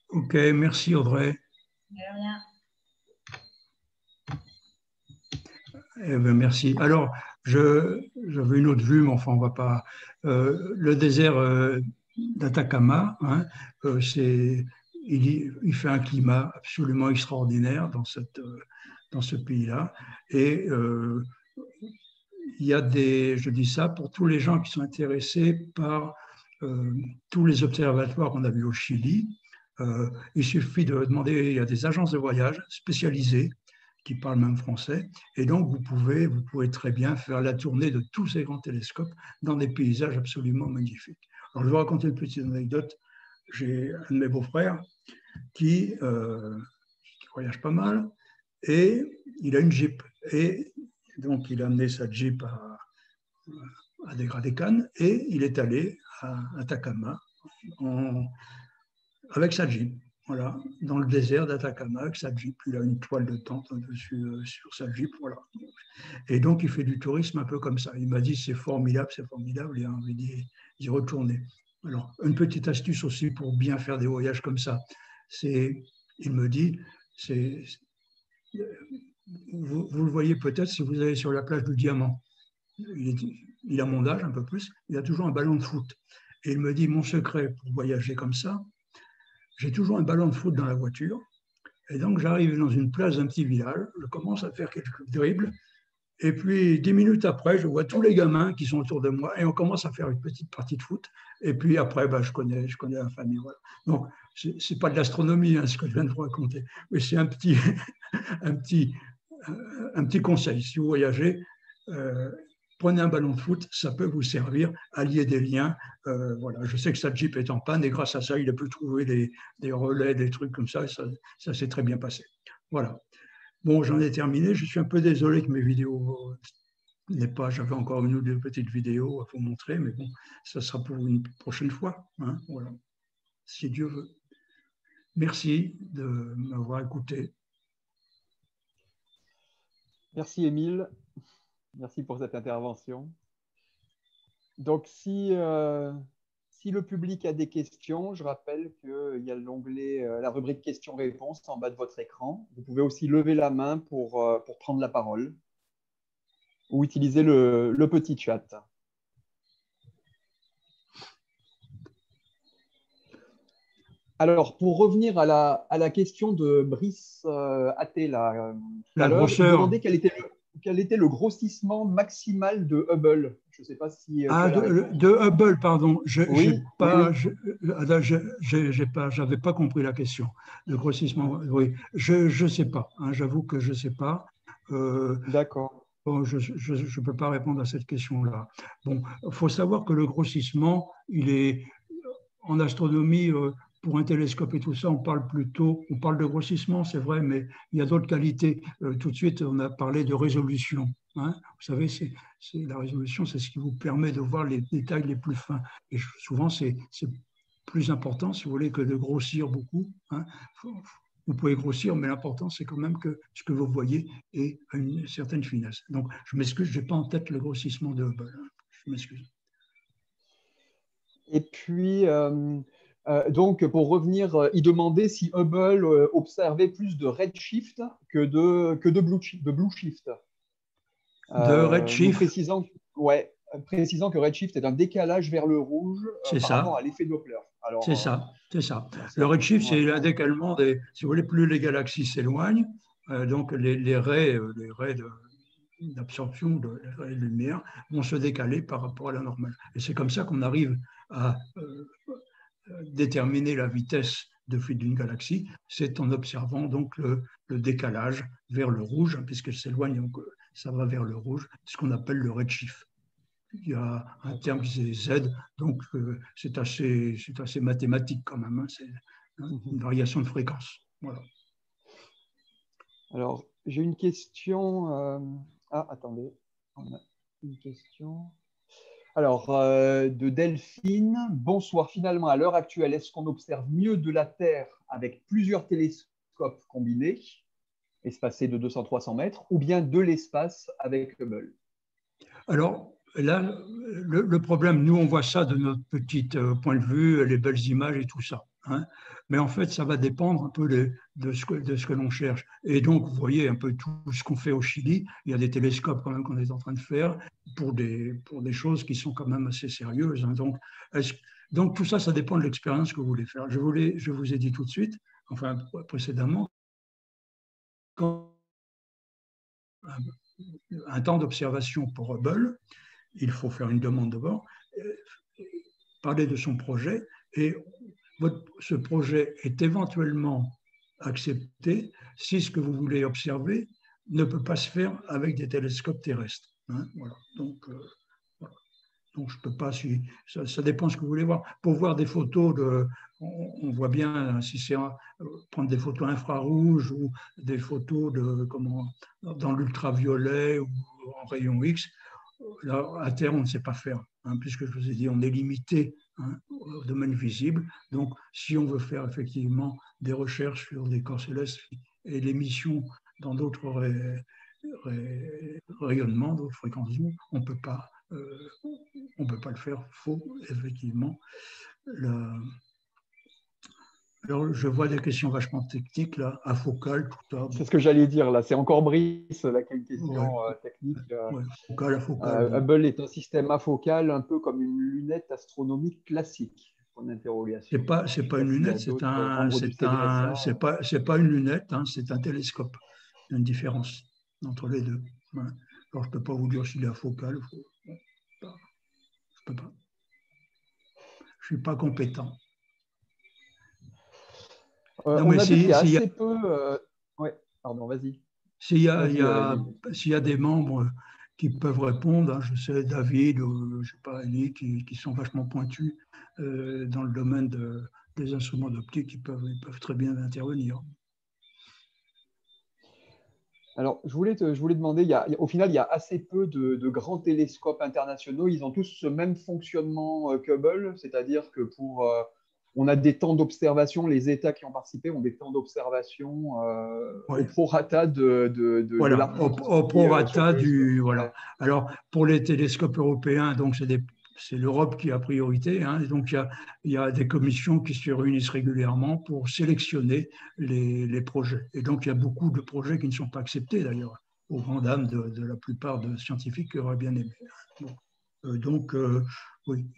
ok, merci Audrey. De rien. Eh bien, merci. Alors, j'avais une autre vue, mais enfin, on va pas. Le désert d'Atacama, hein, il fait un climat absolument extraordinaire dans ce pays-là. Et il y a je dis ça pour tous les gens qui sont intéressés par tous les observatoires qu'on a vus au Chili. Il suffit de demander, il y a des agences de voyage spécialisées qui parlent même français, et donc vous pouvez très bien faire la tournée de tous ces grands télescopes dans des paysages absolument magnifiques. Alors je vais vous raconter une petite anecdote. J'ai un de mes beaux-frères qui voyage pas mal, et il a une Jeep, et donc il a amené sa Jeep à Degradé-Cannes, et il est allé à Atacama avec sa Jeep. Voilà, dans le désert d'Atacama, avec sa Jeep. Il a une toile de tente dessus sur sa Jeep. Voilà. Et donc, il fait du tourisme un peu comme ça. Il m'a dit, c'est formidable, il a envie d'y retourner. Alors, une petite astuce aussi pour bien faire des voyages comme ça, il me dit, vous le voyez peut-être si vous allez sur la plage du Diamant. Il a mon âge, un peu plus, il a toujours un ballon de foot. Et il me dit, mon secret pour voyager comme ça, j'ai toujours un ballon de foot dans la voiture. Et donc, j'arrive dans une place d'un petit village, je commence à faire quelques dribbles. Et puis, 10 minutes après, je vois tous les gamins qui sont autour de moi et on commence à faire une petite partie de foot. Et puis après, je connais la famille. Voilà. Donc, ce n'est pas de l'astronomie, hein, ce que je viens de vous raconter, mais c'est un petit, un petit, un petit conseil. Si vous voyagez, prenez un ballon de foot, ça peut vous servir à lier des liens. Voilà. Je sais que sa Jeep est en panne et grâce à ça, il a pu trouver des relais, des trucs comme ça. Et ça s'est très bien passé. Voilà. Bon, j'en ai terminé. Je suis un peu désolé que mes vidéos n'aient pas. J'avais encore une ou deux petites vidéos à vous montrer, mais bon, ça sera pour une prochaine fois. Hein, voilà, si Dieu veut. Merci de m'avoir écouté. Merci, Émile. Merci pour cette intervention. Donc, si le public a des questions, je rappelle qu'il y a l'onglet, la rubrique questions-réponses en bas de votre écran. Vous pouvez aussi lever la main pour prendre la parole ou utiliser le petit chat. Alors, pour revenir à la question de Brice Athé, tout à l'heure, il demandait quel était le grossissement maximal de Hubble. Je ne sais pas si tu as la réponse. De Hubble, pardon. Oui. J'avais pas compris la question. Le grossissement, oui. Je ne sais pas. Hein, j'avoue que je ne sais pas. D'accord. Bon, je ne peux pas répondre à cette question-là. Bon, il faut savoir que le grossissement, il est en astronomie, pour un télescope et tout ça, on parle de grossissement, c'est vrai, mais il y a d'autres qualités. Tout de suite, on a parlé de résolution. Hein. Vous savez, la résolution, c'est ce qui vous permet de voir les détails les plus fins. Et souvent, c'est plus important, si vous voulez, que de grossir beaucoup. Hein. Vous pouvez grossir, mais l'important, c'est quand même que ce que vous voyez ait une certaine finesse. Donc, je m'excuse, je n'ai pas en tête le grossissement de Hubble. Hein. Je m'excuse. Et puis, donc, pour revenir, il demandait si Hubble observait plus de redshift que de blue shift. De redshift. Précisant que redshift est un décalage vers le rouge par rapport à l'effet Doppler. C'est ça. Le redshift, c'est un décalement si vous voulez, plus les galaxies s'éloignent, donc les raies d'absorption de la lumière vont se décaler par rapport à la normale. Et c'est comme ça qu'on arrive à déterminer la vitesse de fuite d'une galaxie, c'est en observant donc le décalage vers le rouge, puisqu'elle s'éloigne, donc ça va vers le rouge, ce qu'on appelle le redshift. Il y a un terme qui c'est Z, donc c'est assez mathématique quand même, hein, c'est une variation de fréquence. Voilà. Alors, j'ai une question. Attendez, on a une question. Alors, de Delphine. Bonsoir. Finalement, à l'heure actuelle, est-ce qu'on observe mieux de la Terre avec plusieurs télescopes combinés, espacés de 200-300 mètres, ou bien de l'espace avec Hubble? Alors, là, le problème, nous, on voit ça de notre petit point de vue, les belles images et tout ça. Hein. Mais en fait, ça va dépendre un peu de ce que l'on cherche. Et donc, vous voyez un peu tout ce qu'on fait au Chili. Il y a des télescopes quand même qu'on est en train de faire pour des choses qui sont quand même assez sérieuses. Hein. Donc, tout ça, ça dépend de l'expérience que vous voulez faire. Je vous ai dit tout de suite, enfin précédemment, un temps d'observation pour Hubble, il faut faire une demande d'abord, parler de son projet, et ce projet est éventuellement accepté si ce que vous voulez observer ne peut pas se faire avec des télescopes terrestres. Hein, voilà. Donc, je ne peux pas, ça dépend de ce que vous voulez voir. Pour voir des photos, on voit bien si c'est prendre des photos infrarouges ou des photos dans l'ultraviolet ou en rayon X. Là, à terre, on ne sait pas faire, hein, puisque je vous ai dit, on est limité, hein, au domaine visible. Donc, si on veut faire effectivement des recherches sur des corps célestes et l'émission dans d'autres rayonnements, d'autres fréquences, on ne peut pas le faire. Il faut effectivement Alors, je vois des questions vachement techniques, là, afocale, tout ça. C'est ce que j'allais dire, là. C'est encore Brice, là, qui a une question technique. Afocale. Hubble est un système afocal, un peu comme une lunette astronomique classique. Point d'interrogation. C'est pas une lunette, c'est pas une lunette, hein, c'est un télescope. Il y a une différence entre les deux. Voilà. Alors, je ne peux pas vous dire s'il est à focale. Je ne peux pas. Je ne suis pas compétent. On a vu qu'il y a assez peu. Ouais, pardon, vas-y. S'il y a des membres qui peuvent répondre, hein, je sais, David ou je sais pas, Annie, qui sont vachement pointus dans le domaine des instruments d'optique, ils peuvent très bien intervenir. Alors, je voulais demander, au final, il y a assez peu de grands télescopes internationaux. Ils ont tous ce même fonctionnement qu'Hubble, c'est-à-dire que on a des temps d'observation, les États qui ont participé ont des temps d'observation Oui. au prorata de voilà, la au prorata du… Voilà. Alors, pour les télescopes européens, donc c'est l'Europe qui a priorité. Hein, et donc, il y a des commissions qui se réunissent régulièrement pour sélectionner les projets. Et donc, il y a beaucoup de projets qui ne sont pas acceptés, d'ailleurs, aux grandes dames de la plupart des scientifiques qui auraient bien aimé. Bon. Oui,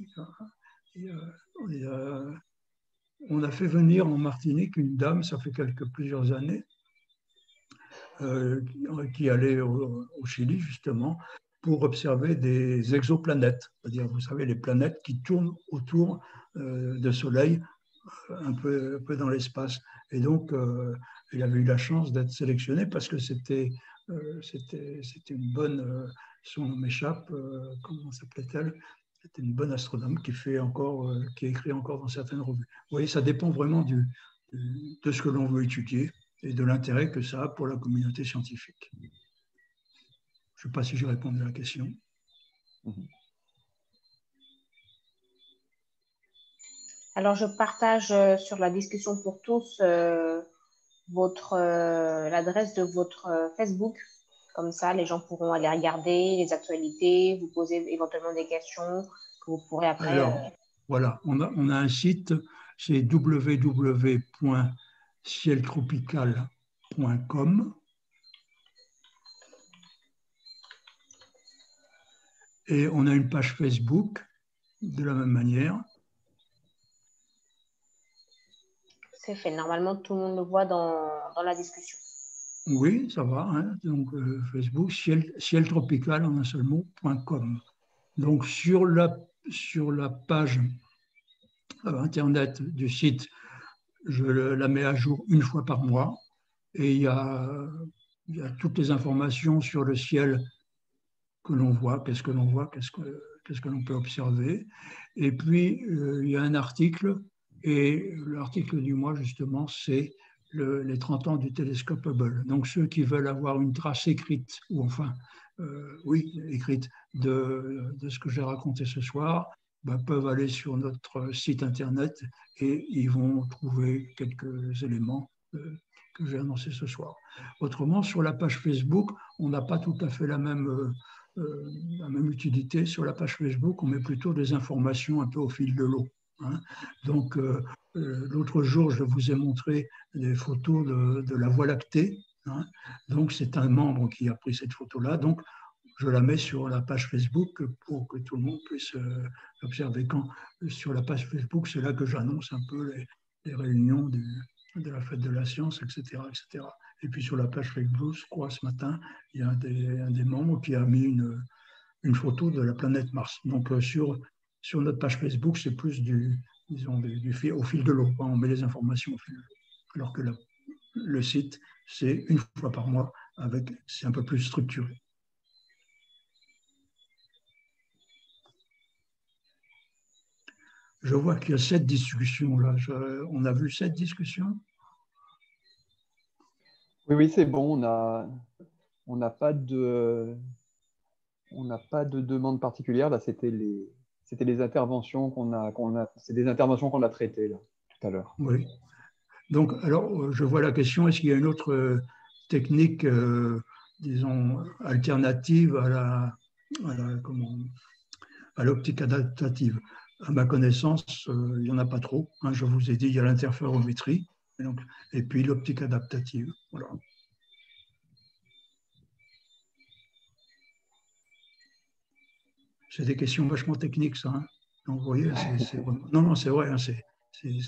on a fait venir en Martinique une dame, ça fait plusieurs années, qui allait au Chili, justement, pour observer des exoplanètes, c'est-à-dire, vous savez, les planètes qui tournent autour du Soleil, un peu dans l'espace. Et donc, il avait eu la chance d'être sélectionné parce que c'était une bonne, son nom m'échappe, comment s'appelait-elle? C'était une bonne astronome qui écrit encore dans certaines revues. Vous voyez, ça dépend vraiment de ce que l'on veut étudier et de l'intérêt que ça a pour la communauté scientifique. Je ne sais pas si j'ai répondu à la question. Alors, je partage sur la discussion pour tous l'adresse de votre Facebook. Comme ça, les gens pourront aller regarder les actualités, vous poser éventuellement des questions que vous pourrez après… Alors, voilà, on a un site, c'est www.cieltropical.com. Et on a une page Facebook de la même manière. C'est fait. Normalement, tout le monde le voit dans la discussion. Oui, ça va. Hein. Donc, Facebook, cieltropical en un seul mot.com. Donc, sur la page Internet du site, je la mets à jour une fois par mois. Et il y a toutes les informations sur le ciel que l'on voit, qu'est-ce que l'on voit, qu'est-ce que l'on peut observer. Et puis, il y a un article, et l'article du mois, justement, c'est les 30 ans du télescope Hubble. Donc, ceux qui veulent avoir une trace écrite, ou enfin, écrite, de ce que j'ai raconté ce soir, peuvent aller sur notre site Internet et ils vont trouver quelques éléments que j'ai annoncés ce soir. Autrement, sur la page Facebook, on n'a pas tout à fait la même utilité. Sur la page Facebook, on met plutôt des informations un peu au fil de l'eau. Hein. Donc, l'autre jour, je vous ai montré des photos de la Voie lactée. Hein. Donc, c'est un membre qui a pris cette photo-là. Donc, je la mets sur la page Facebook pour que tout le monde puisse l'observer. Sur la page Facebook, c'est là que j'annonce un peu les réunions de la fête de la science, etc., etc. Et puis sur la page Facebook, je crois, ce matin, il y a un des membres qui a mis une photo de la planète Mars. Donc sur notre page Facebook, c'est plus au fil de l'eau. On met les informations au fil de l'eau. Alors que le site, c'est une fois par mois, c'est un peu plus structuré. Je vois qu'il y a 7 discussions là. On a vu 7 discussions? Oui, c'est bon. On n'a pas de demande particulière. Là, c'était les interventions c'est des interventions qu'on a traitées là, tout à l'heure. Oui. Donc, alors, je vois la question, est-ce qu'il y a une autre technique, disons, alternative à l'optique adaptative? À ma connaissance, il n'y en a pas trop. Hein, je vous ai dit, il y a l'interférométrie et puis l'optique adaptative. Voilà. C'est des questions vachement techniques, ça. Hein. Donc, vous voyez, c'est vraiment... Non, non, c'est vrai, hein, c'est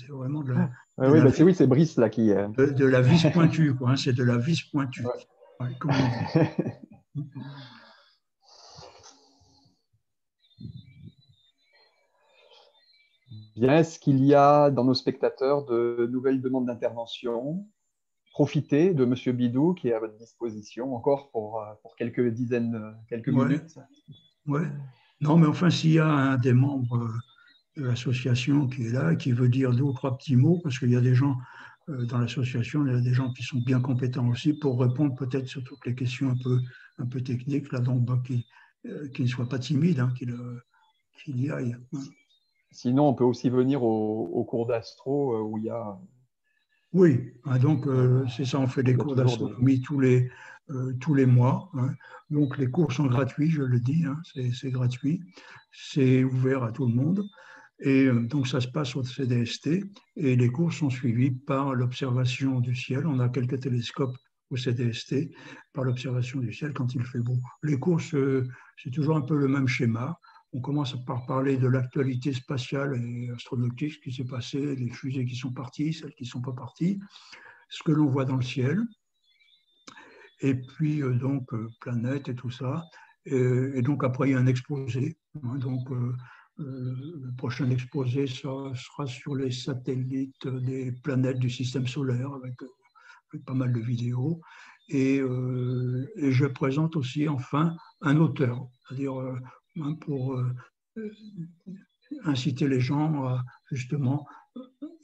vraiment de Oui, bah oui, c'est Brice là qui. de la vis pointue, quoi, hein, c'est de la vis pointue, ouais, comme on dit. Bien, est-ce qu'il y a dans nos spectateurs de nouvelles demandes d'intervention? Profitez de Monsieur Bidou qui est à votre disposition encore pour quelques dizaines, quelques Ouais, minutes. ouais. Non, mais enfin, s'il y a un des membres de l'association qui est là, qui veut dire 2 ou 3 petits mots, parce qu'il y a des gens dans l'association, il y a des gens qui sont bien compétents aussi pour répondre peut-être sur toutes les questions un peu techniques, là, donc qui ne soient pas timides, hein, qu'il y aille. Sinon, on peut aussi venir au cours d'astro où il y a. Oui, hein, donc c'est ça, on fait des Il y a cours toujours d'astronomie tous les mois, hein. Donc les cours sont gratuits, je le dis, hein, c'est gratuit, c'est ouvert à tout le monde. Et donc ça se passe au CDST et les cours sont suivis par l'observation du ciel. On a quelques télescopes au CDST par l'observation du ciel quand il fait beau. Les cours, c'est toujours un peu le même schéma. On commence par parler de l'actualité spatiale et astronomique, ce qui s'est passé, les fusées qui sont parties, celles qui ne sont pas parties, ce que l'on voit dans le ciel, et puis donc planètes et tout ça. Et donc après, il y a un exposé. Hein, donc le prochain exposé sera sur les satellites des planètes du système solaire, avec pas mal de vidéos. Et je présente aussi enfin un auteur, c'est-à-dire pour inciter les gens à justement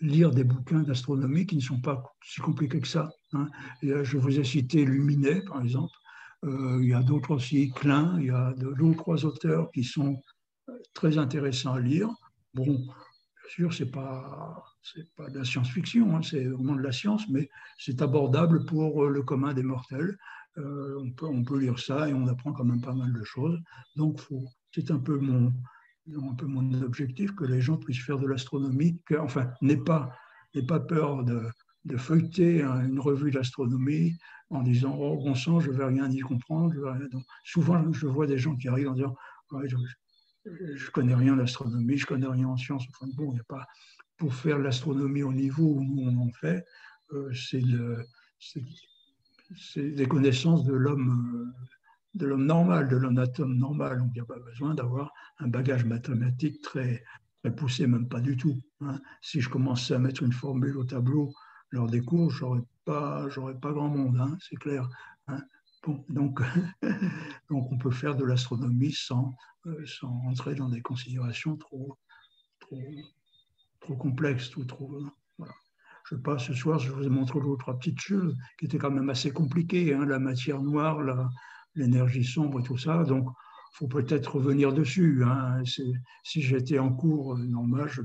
lire des bouquins d'astronomie qui ne sont pas si compliqués que ça, hein. Et je vous ai cité Luminet, par exemple. Il y a d'autres aussi, Klein, il y a 2 ou 3 auteurs qui sont très intéressants à lire. Bon, bien sûr, c'est pas de la science-fiction, hein, c'est vraiment de la science, mais c'est abordable pour le commun des mortels. On peut lire ça et on apprend quand même pas mal de choses. Donc, c'est un peu mon objectif, que les gens puissent faire de l'astronomie, enfin, n'aient pas peur de feuilleter une revue d'astronomie en disant « Oh, bon sang, je ne vais rien y comprendre. » Donc, souvent, je vois des gens qui arrivent en disant ouais, « Je connais rien en astronomie, je connais rien en sciences. » Enfin, bon, il n'y a pas... Pour faire l'astronomie au niveau où nous on en fait, c'est des connaissances de l'homme normal, de l'homme atome normal. Donc, il n'y a pas besoin d'avoir un bagage mathématique très poussé, même pas du tout, hein. Si je commençais à mettre une formule au tableau lors des cours, j'aurais pas grand monde, hein, c'est clair, hein. Bon, donc, donc, on peut faire de l'astronomie sans entrer dans des considérations trop complexes, voilà. Je sais pas, ce soir, je vous ai montré 2 ou 3 petites choses qui étaient quand même assez compliquées, hein, la matière noire, l'énergie sombre et tout ça. Donc, il faut peut-être revenir dessus, hein. Si j'étais en cours normal, je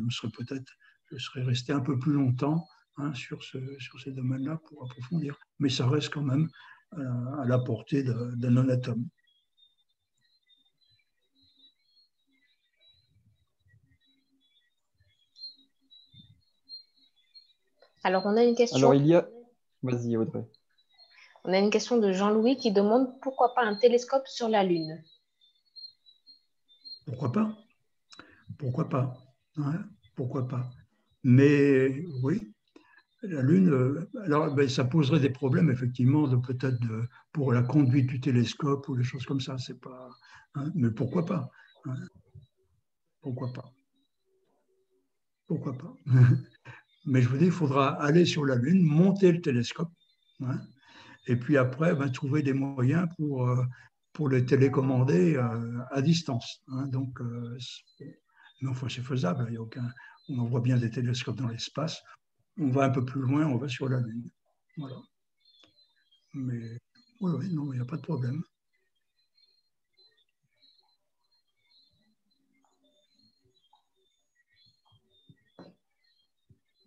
serais resté un peu plus longtemps, hein, sur ces domaines-là pour approfondir. Mais ça reste quand même à la portée d'un non-atome. Alors, on a une Alors, question. il y a. Vas-y, Audrey. On a une question de Jean-Louis qui demande pourquoi pas un télescope sur la Lune. Pourquoi pas? Pourquoi pas, hein? Pourquoi pas? Mais oui, la Lune, alors ben, ça poserait des problèmes effectivement peut-être pour la conduite du télescope ou des choses comme ça. C'est pas, hein, mais pourquoi pas, hein? Pourquoi pas? Pourquoi pas? Mais je vous dis, il faudra aller sur la Lune, monter le télescope, hein, et puis après, ben, trouver des moyens pour le télécommander à distance, hein. Donc, mais enfin, c'est faisable. Il y a aucun, on envoie bien des télescopes dans l'espace. On va un peu plus loin, on va sur la Lune. Voilà. Mais oui, non, il n'y a pas de problème.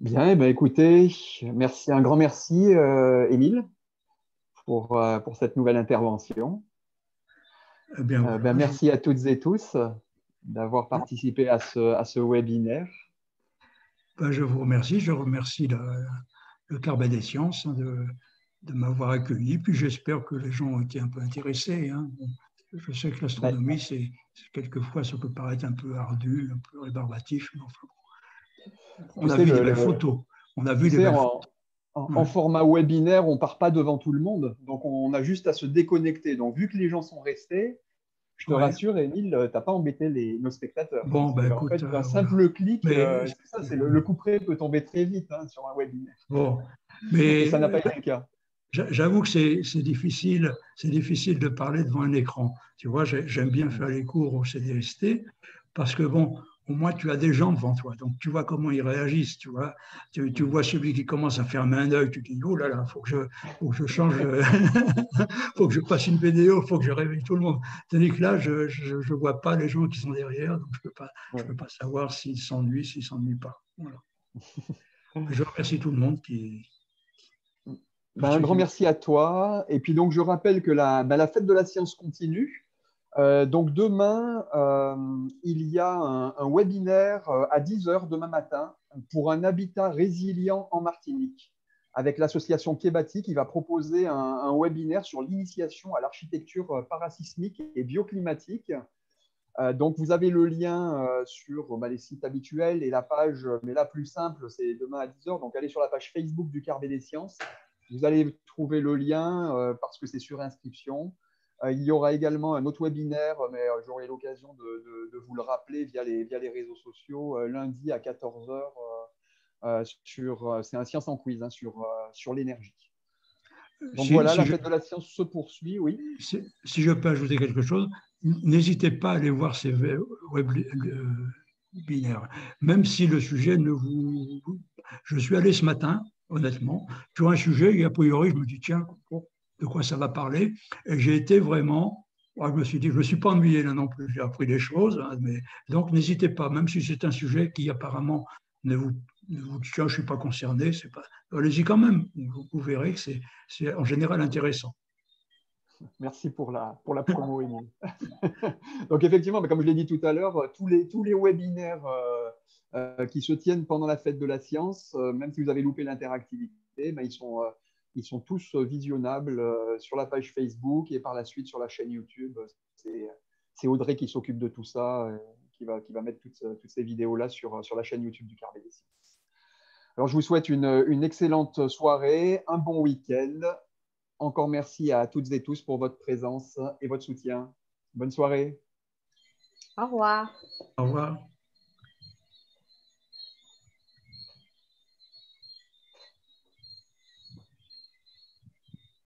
Bien, eh ben, écoutez, un grand merci, Émile, pour cette nouvelle intervention. Eh bien, voilà, Merci à toutes et tous d'avoir participé à ce webinaire. je vous remercie. Je remercie le Carnet des Sciences, hein, de m'avoir accueilli. Puis j'espère que les gens ont été un peu intéressés, hein. Je sais que l'astronomie, quelquefois, ça peut paraître un peu ardu, un peu rébarbatif, mais enfin, on a vu des belles photos. On a vu des belles photos. En format webinaire, on ne part pas devant tout le monde, donc on a juste à se déconnecter. Donc, vu que les gens sont restés, je te rassure, Émile, tu n'as pas embêté nos spectateurs. Bon, ben en écoute, fait, un simple clic, mais, c'est le couperet peut tomber très vite sur un webinaire. Bon, Et ça n'a pas été le cas. J'avoue que c'est difficile de parler devant un écran. Tu vois, j'aime bien faire les cours au CDST parce que, bon, au moins tu as des gens devant toi, donc tu vois comment ils réagissent, tu vois. Tu vois celui qui commence à fermer un œil, tu te dis, oh là là, faut que je change, faut que je passe une vidéo, faut que je réveille tout le monde. Tandis que là, je vois pas les gens qui sont derrière, donc je peux pas savoir s'ils s'ennuient pas. Voilà. Je remercie tout le monde qui... Un grand merci à toi. Et puis donc, je rappelle que la fête de la science continue. Donc demain, il y a un webinaire à 10h demain matin pour un habitat résilient en Martinique avec l'association Kebati qui va proposer un webinaire sur l'initiation à l'architecture parasismique et bioclimatique. Donc vous avez le lien sur les sites habituels et la page, mais la plus simple, c'est demain à 10h. Donc allez sur la page Facebook du Carnet des Sciences. Vous allez trouver le lien parce que c'est sur inscription. Il y aura également un autre webinaire, mais j'aurai l'occasion de vous le rappeler via les réseaux sociaux, lundi à 14h, c'est un Science en Quiz sur l'énergie. Donc voilà, la fête de la science se poursuit, oui. Si je peux ajouter quelque chose, n'hésitez pas à aller voir ces webinaires, même si le sujet ne vous... Je suis allé ce matin, honnêtement, sur un sujet, et a priori, je me dis, tiens, de quoi ça va parler. Et j'ai été vraiment, je me suis dit, je ne me suis pas ennuyé là non plus, j'ai appris des choses. Mais, donc, n'hésitez pas, même si c'est un sujet qui apparemment ne vous tiens, je ne suis pas concerné, allez-y quand même. Vous verrez que c'est en général intéressant. Merci pour la promo, Émile. Donc, effectivement, comme je l'ai dit tout à l'heure, tous les webinaires qui se tiennent pendant la fête de la science, même si vous avez loupé l'interactivité, ils sont tous visionnables sur la page Facebook et par la suite sur la chaîne YouTube. C'est Audrey qui s'occupe de tout ça, qui va mettre toutes ces vidéos-là sur la chaîne YouTube du Carnet des Sciences. Alors, je vous souhaite une excellente soirée, un bon week-end. Encore merci à toutes et tous pour votre présence et votre soutien. Bonne soirée. Au revoir. Au revoir.